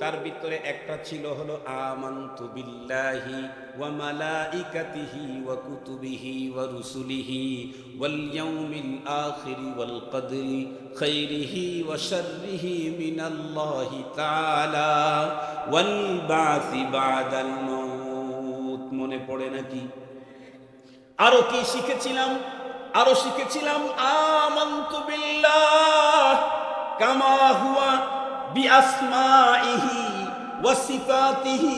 তার ভিতরে একটা ছিল হলো আমানতু বিল্লাহি ওয়া মালাইকাতিহি ওয়া কুতুবিহি ওয়া রুসুলিহি ওয়াল ইয়াউমিল আখির ওয়াল কদরি খাইরিহি ওয়া শাররিহি মিনাল্লাহি তাআলা ওয়াল বাসি বাদাল মাউত। মনে পড়ে নাকি? আরো কি শিখেছিলাম? আরো শিখেছিলাম আমানতু বিল্লাহ কামা হুয়া বিআসমাইহি ওয়া সিফাতিহি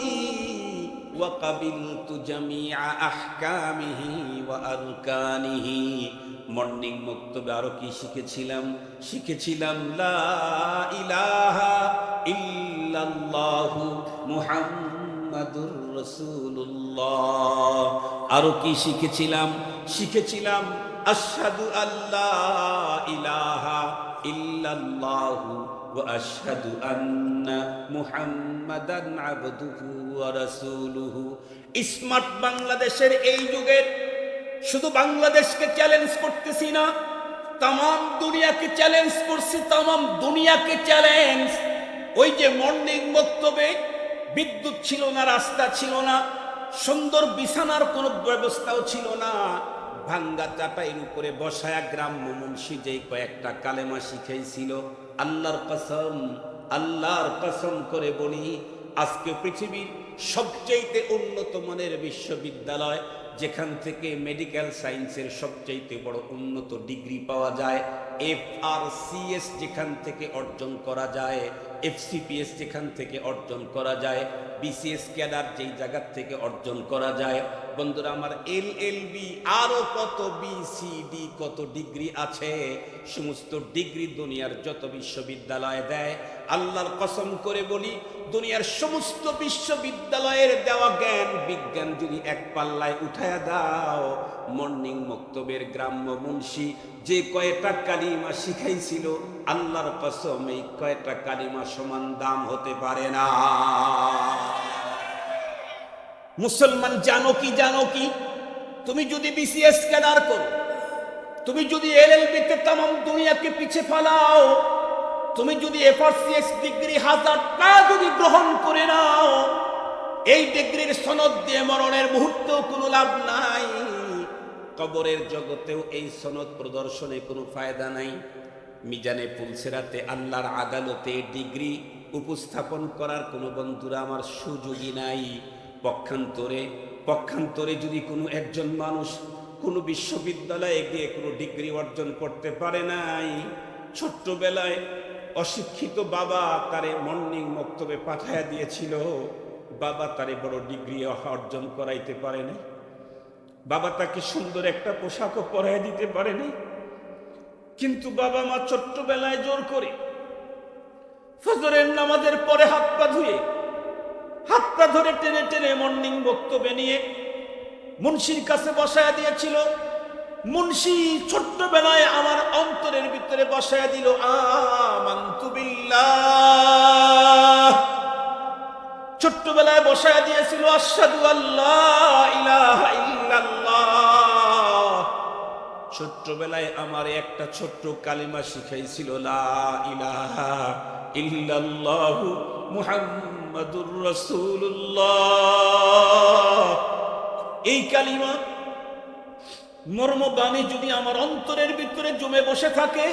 ওয়া কাবিলতু জামিআ আহকামিহি ওয়া আরকানিহি। মর্নিং বক্তব্যে আরো কি শিখেছিলাম লা ইলাহা ইল্লাল্লাহু মুহাম্মাদুর রাসূলুল্লাহ। আরো কি শিখেছিলাম আশহাদু আল্লা ইলাহা ইল্লাল্লাহু ওয়া আশহাদু আন্না মুহাম্মাদান আবদুহু ওয়া রাসূলুহু। স্মার্ট বাংলাদেশের এই যুগে শুধু বাংলাদেশকে চ্যালেঞ্জ করতেছি না, তাম দুনিয়াকে চ্যালেঞ্জ করছি, তাম দুনিয়াকে চ্যালেঞ্জ। ওই যে মর্নিং বক্তব্যে বিদ্যুৎ ছিল না, রাস্তা ছিল না, সুন্দর বিছানার কোনো ব্যবস্থাও ছিল না, ভাঙ্গা চাটাইয়ের উপরে বসায়া গ্রাম্য মুন্সি যেই কয়েকটা কালেমা শিখাইছিল, আল্লাহর কসম করে বলি, আজকে পৃথিবীর সবচেয়ে উন্নত মানের বিশ্ববিদ্যালয়, যেখান থেকে মেডিকেল সায়েন্সের সবচেয়ে বড় উন্নত ডিগ্রি পাওয়া যায়, FRCS যেখান থেকে অর্জন করা যায়, FCPS যেখান থেকে অর্জন করা যায়, BCS ক্যাডার যেই জায়গা থেকে অর্জন করা যায়, বন্ধুরা আমার LLB আরো কত BCD কত ডিগ্রি আছে, সমস্ত ডিগ্রি দুনিয়ার যত বিশ্ববিদ্যালয় দেয়, আল্লাহর কসম করে বলি, দুনিয়ার সমস্ত বিশ্ববিদ্যালয়ের দেওয়া জ্ঞান বিজ্ঞান যদি এক পাল্লায় উঠায়া দাও, মর্নিং মক্তবের গ্রাম্য মুন্সি যে কয়টা কালিমা শিখাইছিল, আল্লাহর কসম এই কয়টা কালিমা সমান দাম হতে পারে না। মুসলমান জানো কি, তুমি যদি BCS ক্যাডার করো, তুমি যদি LLB তে তাম দুনিয়াকে পিছে ফেলাও, তুমি যদি FRCS ডিগ্রি 1000টা যদি গ্রহণ করে নাও, এই ডিগ্রির সনদ দিয়ে মরণের মুহূর্তেও কোনো লাভ নাই, কবরের জগতেও এই সনদ প্রদর্শনে কোনো ফায়দা নাই। মিজানে পুলসেরাতে আল্লাহর আদালতে ডিগ্রি উপস্থাপন করার কোনো বন্ধুরা আমার সুযোগই নাই। পক্ষান্তরে যদি কোনো একজন মানুষ কোনো বিশ্ববিদ্যালয়ে গিয়ে কোনো ডিগ্রি অর্জন করতে পারে নাই, ছোট্টবেলায় অশিক্ষিত বাবা তারে মর্নিং মক্তবে পাঠাইয়া দিয়েছিল, বাবা তারে বড় ডিগ্রি অর্জন করাইতে পারে নাই, বাবা তাকে সুন্দর একটা পোশাকও পরাইয়া দিতে পারে নাই, কিন্তু বাবা মা ছোট্টবেলায় জোর করে ফজরের নামাজের পরে হাত পা ধরে টেনে টেনে মর্নিং বক্তব্যে নিয়ে মুন্সির কাছে বসায়া দিয়েছিল। মুন্সি ছোট্টবেলায় আমার অন্তরের ভিতরে বসায়া দিল আমানতু বিল্লাহ, ছোট্টবেলায় বসায়া দিয়েছিল আশহাদু আল্লা ইলাহা ইল্লাল্লাহ। ছোট্টবেলায় আমার একটা ছোট্ট কালিমা শিখাইছিল, লা ইলাহা ইল্লাল্লাহু মুহাম্মাদুর রাসূলুল্লাহ। এই কালিমা মর্মবাণী যদি আমার অন্তরের ভিতরে জমে বসে থাকে,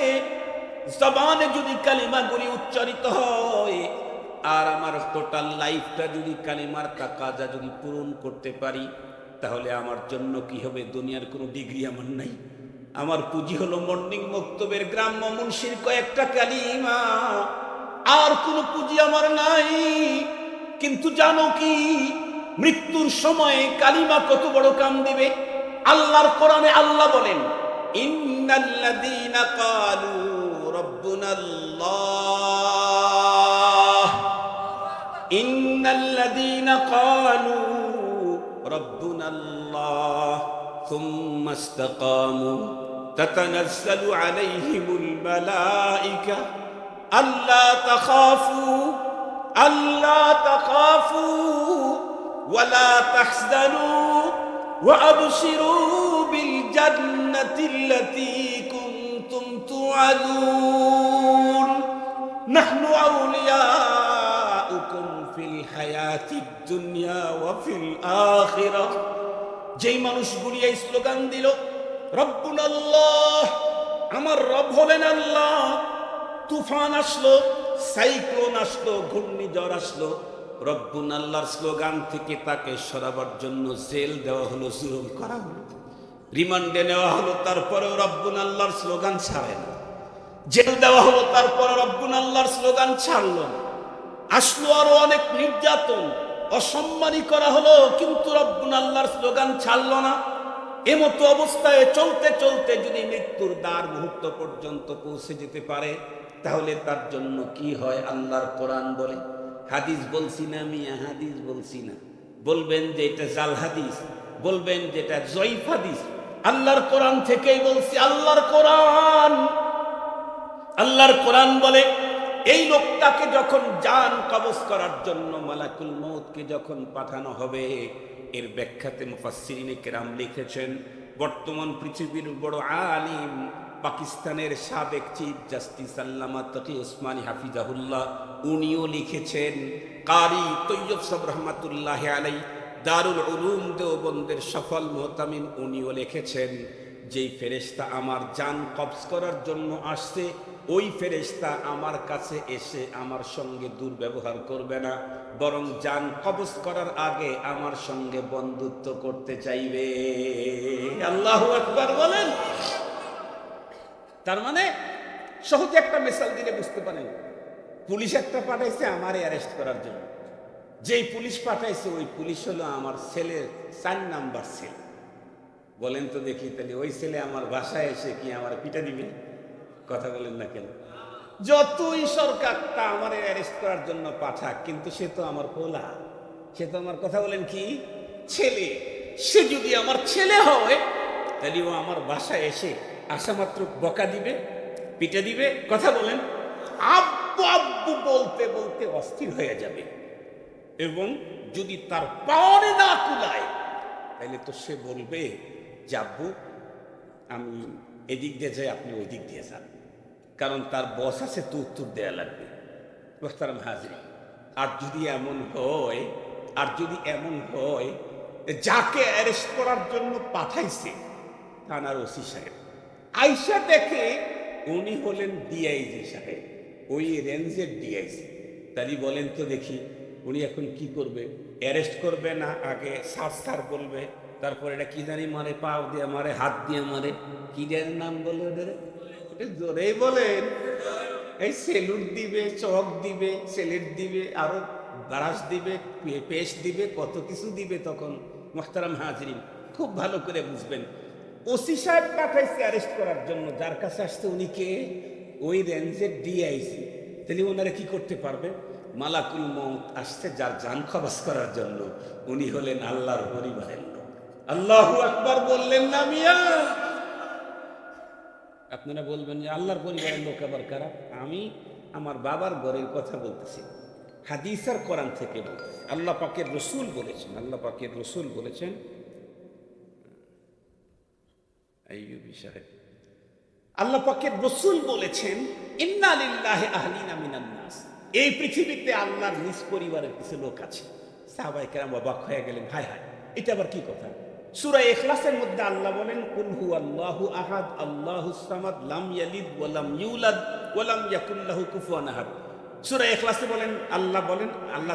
জবানে যদি কালিমাগুলি উচ্চারিত হয়, আর আমার টোটাল লাইফটা যদি কালিমার তাকাজা যদি পূরণ করতে পারি, তাহলে আমার জন্য কি হবে? দুনিয়ার কোনো ডিগ্রি আমার নাই। আমার পুঁজি হলো মর্নিং মক্তবের গ্রাম্য মুন্সির কয়েকটা কালিমা, আর কোনো পুঁজি আমার নাই। কিন্তু জানো কি, মৃত্যুর সময় কালিমা কত বড় কাম দিবে? আল্লাহর কোরআনে আল্লাহ বলেন, ইন্নাল্লাযীনা ক্বালু রাব্বুনাল্লাহ, ইন্নাল্লাযীনা ক্বালু রাব্বুনাল্লাহ সুম্মা ইসতাকামু তাতানাজ্জালু আলাইহিমুল মালায়েকা আল্লা তাখাফু ওয়ালা তাহজানু وأبشروا بالجنة التي كنتم توعدون نحن أولياؤكم في الحياة الدنيا وفي الآخرة। যেই মানুষগুলি এই স্লোগান দিল, রব্বুনাল্লাহ, আমার রব হলেন আল্লাহ, তুফান আসলো, সাইক্লোন আসলো, ঘূর্ণিঝড় আসলো, রব্বুন আল্লাহর স্লোগান থেকে তাকে সরাবার জন্য জেল দেওয়া হলো, জুলুম করা হলো, রিমান্ডে নেওয়া হলো, তারপরেও রব্বুন আল্লাহর স্লোগান ছাড়ে না। জেল দেওয়া হলো, তারপরে রব্বুন আল্লাহর স্লোগান ছাড়ল না। আসলো আরো অনেক নির্যাতন, অসম্মানী করা হলো, কিন্তু রব্বুন আল্লাহর স্লোগান ছাড়ল না। এমতো অবস্থায় চলতে চলতে যদি মৃত্যুর দ্বার মুহূর্ত পর্যন্ত পৌঁছে যেতে পারে, তাহলে তার জন্য কি হয়? আল্লাহর কোরআন বলে, হাদিস বলছি না মিয়া, হাদিস বলছি না। বলবেন যে এটা জাল হাদিস, বলবেন যে এটা জয়ীফ হাদিস। আল্লাহর কোরআন থেকেই বলছি, আল্লাহর কোরআন। আল্লাহর কোরআন বলে, এই লোকটাকে যখন জান কবজ করার জন্য মালাকুল মউতকে যখন পাঠানো হবে, এর ব্যাখ্যাতে মুফাসসিরিনে কেরাম লিখেছেন, বর্তমান পৃথিবীর বড় আলিম, পাকিস্তানের সাবেক চিফ জাস্টিস আল্লামা তকি ওসমানী হাফিজাহুল্লাহ, উনিও লিখেছেন। কারি তৈয়ব সাহেব রহমাতুল্লাহ আলাই, দারুল উলুম দেওবন্দের সফল মুহতামিম, উনিও লিখেছেন, যেই ফেরেশতা আমার জান কবজ করার জন্য আসছে, ওই ফেরেশতা আমার কাছে এসে আমার সঙ্গে দুর্ব্যবহার করবে না, বরং জান কবজ করার আগে আমার সঙ্গে বন্ধুত্ব করতে চাইবে। আল্লাহু আকবার বলেন। তার মানে সহজে একটা মিসাল দিলে বুঝতে পারেন, পুলিশ একটা পাঠাইছে আমারে অ্যারেস্ট করার জন্য। যেই পুলিশ পাঠাইছে ওই পুলিশ হলো আমার ছেলের 4 নাম্বার ছেলে। বলেন তো দেখি, তাহলে ওই ছেলে আমার বাসায় এসে কি আমার পিটা দিবে? কথা বলেন না কেন? যতই সরকারটা আমার অ্যারেস্ট করার জন্য পাঠাক, কিন্তু সে তো আমার পোলা, সে তো আমার, কথা বলেন কি, ছেলে। সে যদি আমার ছেলে হয়, তাহলে ও আমার বাসায় এসে আসা মাত্র বকা দিবে, পিটা দিবে, কথা বলেন, আব্বু আব্বু বলতে বলতে অস্থির হয়ে যাবে। এবং যদি তার পাওয়ারে না কুলায়, তাহলে তো সে বলবে যে আব্বু আমি এদিক দিয়ে যাই, আপনি ওই দিক দিয়ে যান, কারণ তার বস আছে তো উত্তর দেয়া লাগবে। মোহতারাম হাজরিন, আর যদি এমন হয় যাকে অ্যারেস্ট করার জন্য পাঠাইছে থানার ওসি সাহেব, আইসা দেখে উনি হলেন ডিআইজি সাহেব, ওই রেঞ্জের ডিআইজি, তাহলে বলেন তো দেখি উনি এখন কি করবে? অ্যারেস্ট করবে না, আগে সার বলবে, তারপর এটা কি জানি মারে, পাও দিয়ে মারে, হাত দিয়ে মারে, কি যেন নাম বলে ওদের, জোরেই বলেন, এই সেলুট দিবে, চক দিবে, সেলেট দিবে, আরো ব্রাশ দিবে, পেস্ট দিবে, কত কিছু দিবে। তখন মোহতারাম হাজরিন খুব ভালো করে বুঝবেন, ওসি সাহেব পাঠাইছে অ্যারেস্ট করার জন্য, যার কাছে আসছে উনি কে? ওই রেঞ্জের ডিআইসি। তাহলে ওনারা কি করতে পারবে? মালাকুল মউত আসছে যার জান কবজ করার জন্য, উনি হলেন আল্লাহর পরিবারের লোক। আল্লাহু আকবার বললেন না মিয়া? আপনারা বলবেন যে আল্লাহর পরিবারের লোক আবার কারা? আমি আমার বাবার ঘরের কথা বলতেছি, হাদিস আর কোরআন থেকে বলতেছি। আল্লাহ পাকের রসুল বলেছেন, আইয়ুবী সাহেব আল্লাহ পাকের রাসূল বলেছেন, ইন্না লিল্লাহি আহলিনা মিনান নাস, এই পৃথিবীতে আল্লাহর নিজ পরিবারের কিছু লোক আছে। সাহাবায়ে কেরাম অবাক হয়ে গেলেন, হায় হায়, এটা আবার কি কথা? সূরা ইখলাসের মধ্যে আল্লাহ বলেন, কুল হুয়াল্লাহু আহাদ আল্লাহুস সামাদ লাম ইয়ালিদ ওয়া লাম ইউলাদ ওয়া লাম ইয়াকুল লাহু কুফুয়ান আহাদ। সূরা ইখলাসে বলেন, আল্লাহ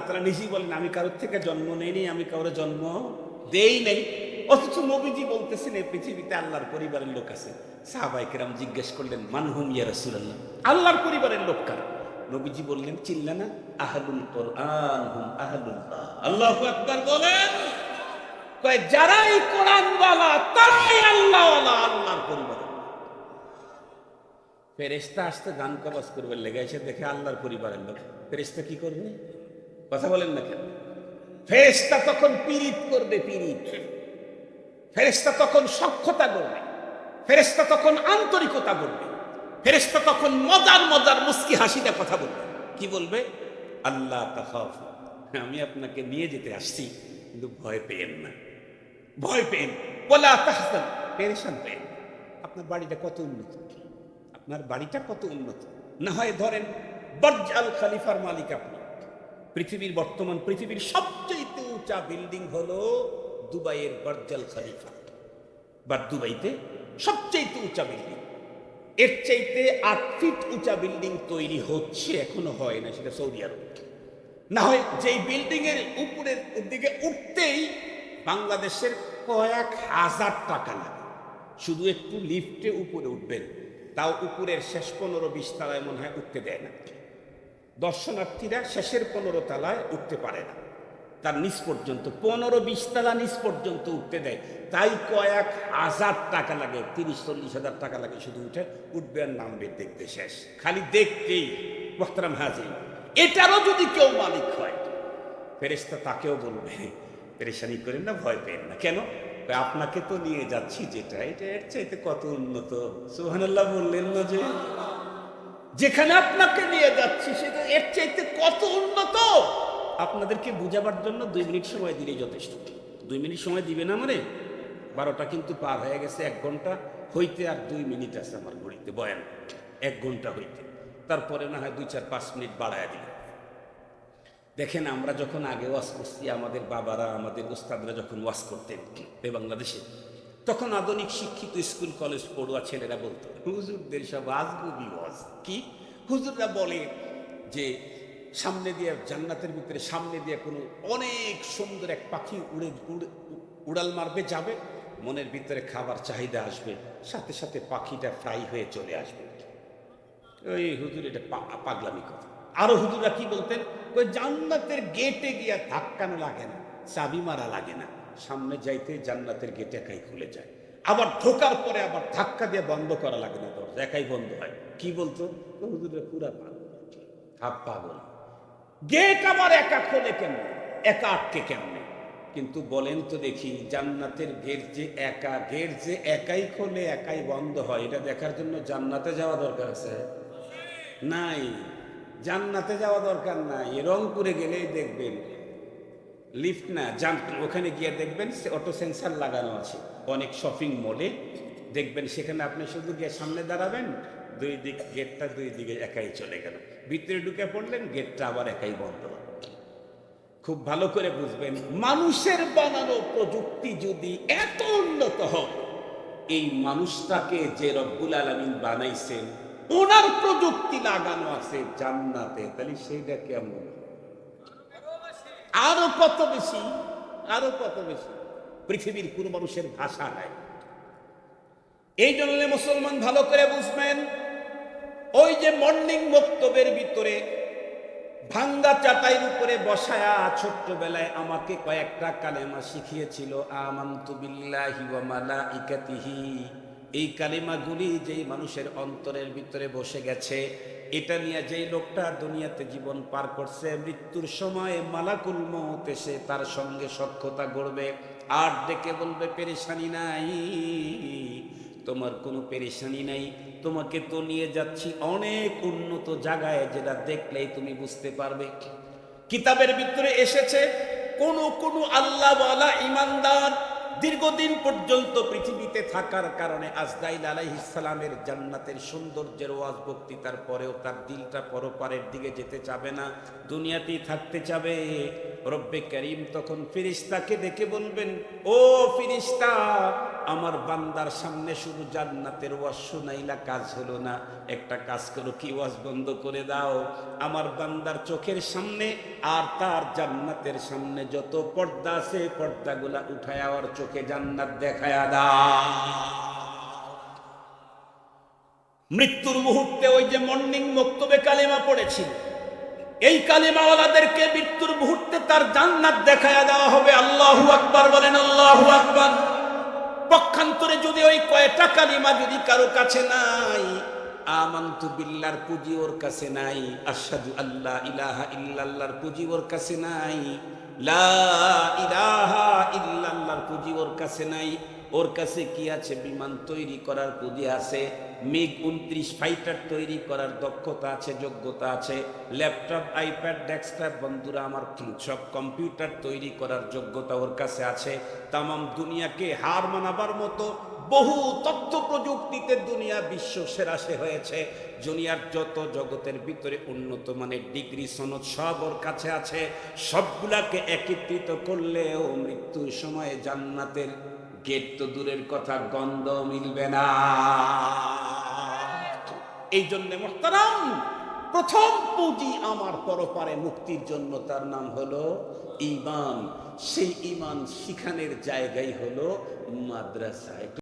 তাআলা নিজেই বলেন, আমি কারোর থেকে জন্ম নেইনি, আমি কারোর জন্ম দেই নাই। অথচ নবীজি বলতেছেন এই পৃথিবীতে আল্লাহর পরিবারের লোক আছে। সাহাবায়ে কেরাম জিজ্ঞেস করলেন, মানহুম ইয়া রাসূলুল্লাহ, আল্লাহর পরিবারের লোক কারা? নবীজি বললেন, চিল্লানা, আহলুল কোরআন হুম আহলুল্লাহ। আল্লাহু আকবার বলেন। কয় যারাই কোরআনওয়ালা তারাই আল্লাহওয়ালা, আল্লাহর পরিবার। ফেরেশতা আসতে গান কবাজ করবে লেগে এসে দেখে আল্লাহর পরিবারের লোক, ফেরেশতা কি করবে? কথা বলেন না কেন? ফেরেশতা তখন পীড়িত করবে, পীড়িত। ফেরেশতা তখন সখ্যতা করবে, ফেরেশতা তখন আন্তরিকতা করবে, ফেরেশতা তখন মজার মজার মুস্কি হাসিতে কথা বলবে। কি বলবে? আল্লাহ তাখাফু, আমি আপনাকে নিয়ে যেতে আসছি, কিন্তু ভয় পেয়েন না, ভয় পেন। ওয়ালা তাহজান, পেরেশান পেন। আপনার বাড়িটা কত উন্নত, আপনার বাড়িটা কত উন্নত। না হয় ধরেন বুর্জ আল খলিফার মালিক আপনি, পৃথিবীর সবচেয়ে উঁচা বিল্ডিং হলো দুবাইয়ের বুর্জ আল খলিফা, বা দুবাইতে সবচেয়ে উঁচা বিল্ডিং। এর চাইতে 8 ফিট উঁচা বিল্ডিং তৈরি হচ্ছে, এখনো হয় না, সেটা সৌদি আরব। না হয় যেই বিল্ডিং এর উপরের দিকে উঠতেই বাংলাদেশের কয়েক হাজার টাকা লাগে, শুধু একটু লিফটে উপরে উঠবেন, তাও উপরের শেষ 15-20 তলায় মনে হয় উঠতে দেয় না। দর্শনার্থীরা শেষের 15 তলায় উঠতে পারে না, তার নিচ পর্যন্ত 15-20 তলা নিচ পর্যন্ত উঠতে দেয়, তাই কয়েক হাজার টাকা লাগে, 30-40 হাজার টাকা লাগে শুধু উঠবে আর নামবে, দেখতে শেষ, খালি দেখতেই। মোহতারাম হাজির, এটারও যদি কেউ মালিক হয়, ফেরেশতা তাকেও বলবে, পেরেশানি করেন না, ভয় পেন না। কেন? আপনাকে তো নিয়ে যাচ্ছি যেটা, এটা এর চাইতে কত উন্নত। সুবহানাল্লাহ বললেন না? যে যেখানে আপনাকে নিয়ে যাচ্ছি সেটা এর চাইতে কত উন্নত। আপনাদেরকে বুঝাবার জন্য 2 মিনিট সময় দিলেই যথেষ্ট। 2 মিনিট সময় দিবে না মানে? 12টা কিন্তু পার হয়ে গেছে, 1 ঘন্টা হইতে আর 2 মিনিট আছে আমার ঘড়িতে, বয়ান 1 ঘন্টা হইতে, তারপরে না হয় 2-4-5 মিনিট বাড়ায় দিল। দেখেন, আমরা যখন আগে ওয়াজ করছি, আমাদের বাবারা, আমাদের উস্তাদরা যখন ওয়াজ করতেন বাংলাদেশে, তখন আধুনিক শিক্ষিত স্কুল কলেজ পড়ুয়া ছেলেরা বলতো, হুজুরদের সব আজগুবি ওয়াজ। কি? হুজুররা বলে যে সামনে দিয়ে, জান্নাতের ভিতরে সামনে দিয়ে কোনো অনেক সুন্দর এক পাখি উড়াল মারবে, যাবে, মনের ভিতরে খাবার চাহিদা আসবে, সাথে সাথে পাখিটা ফ্রাই হয়ে চলে আসবে। ওই হুজুর, এটা পাগলামি কথা। আরো হুজুরা কি বলতেন? ওই জান্নাতের গেটে গিয়া ধাক্কানো লাগে না, চাবি মারা লাগে না, সামনে যাইতে জান্নাতের গেট একাই খুলে যায়, আবার ঢোকার পরে আবার ধাক্কা দিয়ে বন্ধ করা লাগে না, দরজা একাই বন্ধ হয়। কি বলতো? হুজুরের পুরা পাগল। গেট আবার একা খোলে কেন, একা আটকে কেমনে? কিন্তু বলেন তো দেখি, জান্নাতের গেট যে একাই খোলে একাই বন্ধ হয়, এটা দেখার জন্য জান্নাতে যাওয়া দরকার আছে? নাই, জান্নাতে যাওয়া দরকার নাই। রংপুরে গেলেই দেখবেন লিফট না, ওখানে গিয়ে দেখবেন অটো সেন্সার লাগানো আছে। অনেক শপিং মলে দেখবেন, সেখানে আপনি শুধু গিয়ে সামনে দাঁড়াবেন, গেটটা 2 দিকে একাই চলে গেল, ভিতরে ঢুকে পড়লেন, গেটটা আবার একাই বন্ধ। খুব ভালো করে বুঝবেন, মানুষের বানানো প্রযুক্তি যদি এত উন্নত হয়, এই মানুষটাকে যে রব্বুল আলামিন বানাইছেন, ওনার প্রযুক্তি লাগানো আছে জান্নাতে, তাহলে সেইটা কেমন? আরো কত বেশি, আরো কত বেশি। পৃথিবীর কোন মানুষের ভাষা নাই। এই জন্য মুসলমান ভালো করে বুঝবেন, ওই যে মর্নিং বক্তব্যের ভিতরে ভাঙ্গা চাটাইয়ের উপরে বসায়া ছোট্টবেলায় আমাকে কয়েকটা কালেমা শিখিয়েছিল, আমানতু বিল্লাহি ওয়া মালাইকাতিহি। এই কালেমাগুলি যেই মানুষের অন্তরের ভিতরে বসে গেছে, এটা নিয়ে যেই লোকটা দুনিয়াতে জীবন পার করছে, মৃত্যুর সময় মালাকুল মউত এসে তার সঙ্গে সখ্যতা গড়বে, আর ডেকে বলবে, পেরেশানি নাই, তোমার কোনো পেরেশানি নাই, তোমাকে তো নিয়ে যাচ্ছি অনেক উন্নত জায়গায়, যেটা দেখলেই তুমি বুঝতে পারবে। কিতাবের ভিতরে এসেছে, কোন আল্লাহওয়ালা ইমানদার দীর্ঘদিন পর্যন্ত পৃথিবীতে থাকার কারণে আজরাইল আলাইহিস সালামের জান্নাতের সৌন্দর্যের ওয়াজ বক্তৃতার পরেও তার দিলটা পরপারের দিকে যেতে চাবে না, দুনিয়াতেই থাকতে চাবে। রব্বে করিম তখন ফেরেশতাকে ডেকে বলবেন, ও ফেরেশতা, আমার বান্দার সামনে শুধু জান্নাতের ওয়াজ শোনাইলা কাজ হলো না, একটা কাজ করো, কি ওয়াজ বন্ধ করে দাও। আমার বান্দার চোখের সামনে আর তার জান্নাতের সামনে যত পর্দা আছে পর্দাগুলা উঠায় আর চোখে জান্নাত দেখায়া দাও। মৃত্যুর মুহূর্তে ওই যে মর্নিং মক্তবে কালেমা পড়েছিল, এই কালেমাওয়ালাদেরকে মৃত্যুর মুহূর্তে তার জান্নাত দেখায়া দেওয়া হবে। আল্লাহু আকবার বলেন, আল্লাহু আকবার। পক্ষান্তরে যদি ওই কয়টা কালিমা যদি কারো কাছে নাই, আমানতু বিল্লাহর পুঁজি ওর কাছে নাই, আশহাদু আল্লা ইলাহা ইল্লাল্লাহর পুঁজি ওর কাছে নাই, লা ইলাহা ইল্লাল্লাহর পুঁজি ওর কাছে নাই, ওর কাছে কি আছে? বিমান তৈরি করার পুঁজি আছে, মিগ 29 ফাইটার তৈরি করার দক্ষতা আছে, যোগ্যতা আছে, ল্যাপটপ, আইপ্যাড, ডেস্কটপ, বন্ধুরা আমার সব কম্পিউটার তৈরি করার যোগ্যতা ওর কাছে আছে। তামাম দুনিয়াকে হার মানাবার মতো বহু তথ্য প্রযুক্তিতে দুনিয়া বিশ্ব সেরা সে হয়েছে। দুনিয়ার যত জগতের ভিতরে উন্নত মানের ডিগ্রি সনদ সব ওর কাছে আছে। সবগুলাকে একত্রিত করলেও মৃত্যুর সময় জান্নাতের গেট তো দূরের কথা, গন্ধ মিলবে না। এই জন্য মুহতারাম, প্রথম পুঁজি আমার পরপারে মুক্তির জন্য তার নাম হলো ঈমান। সেই ঈমান শিখানের জায়গাই হলো মাদ্রাসা।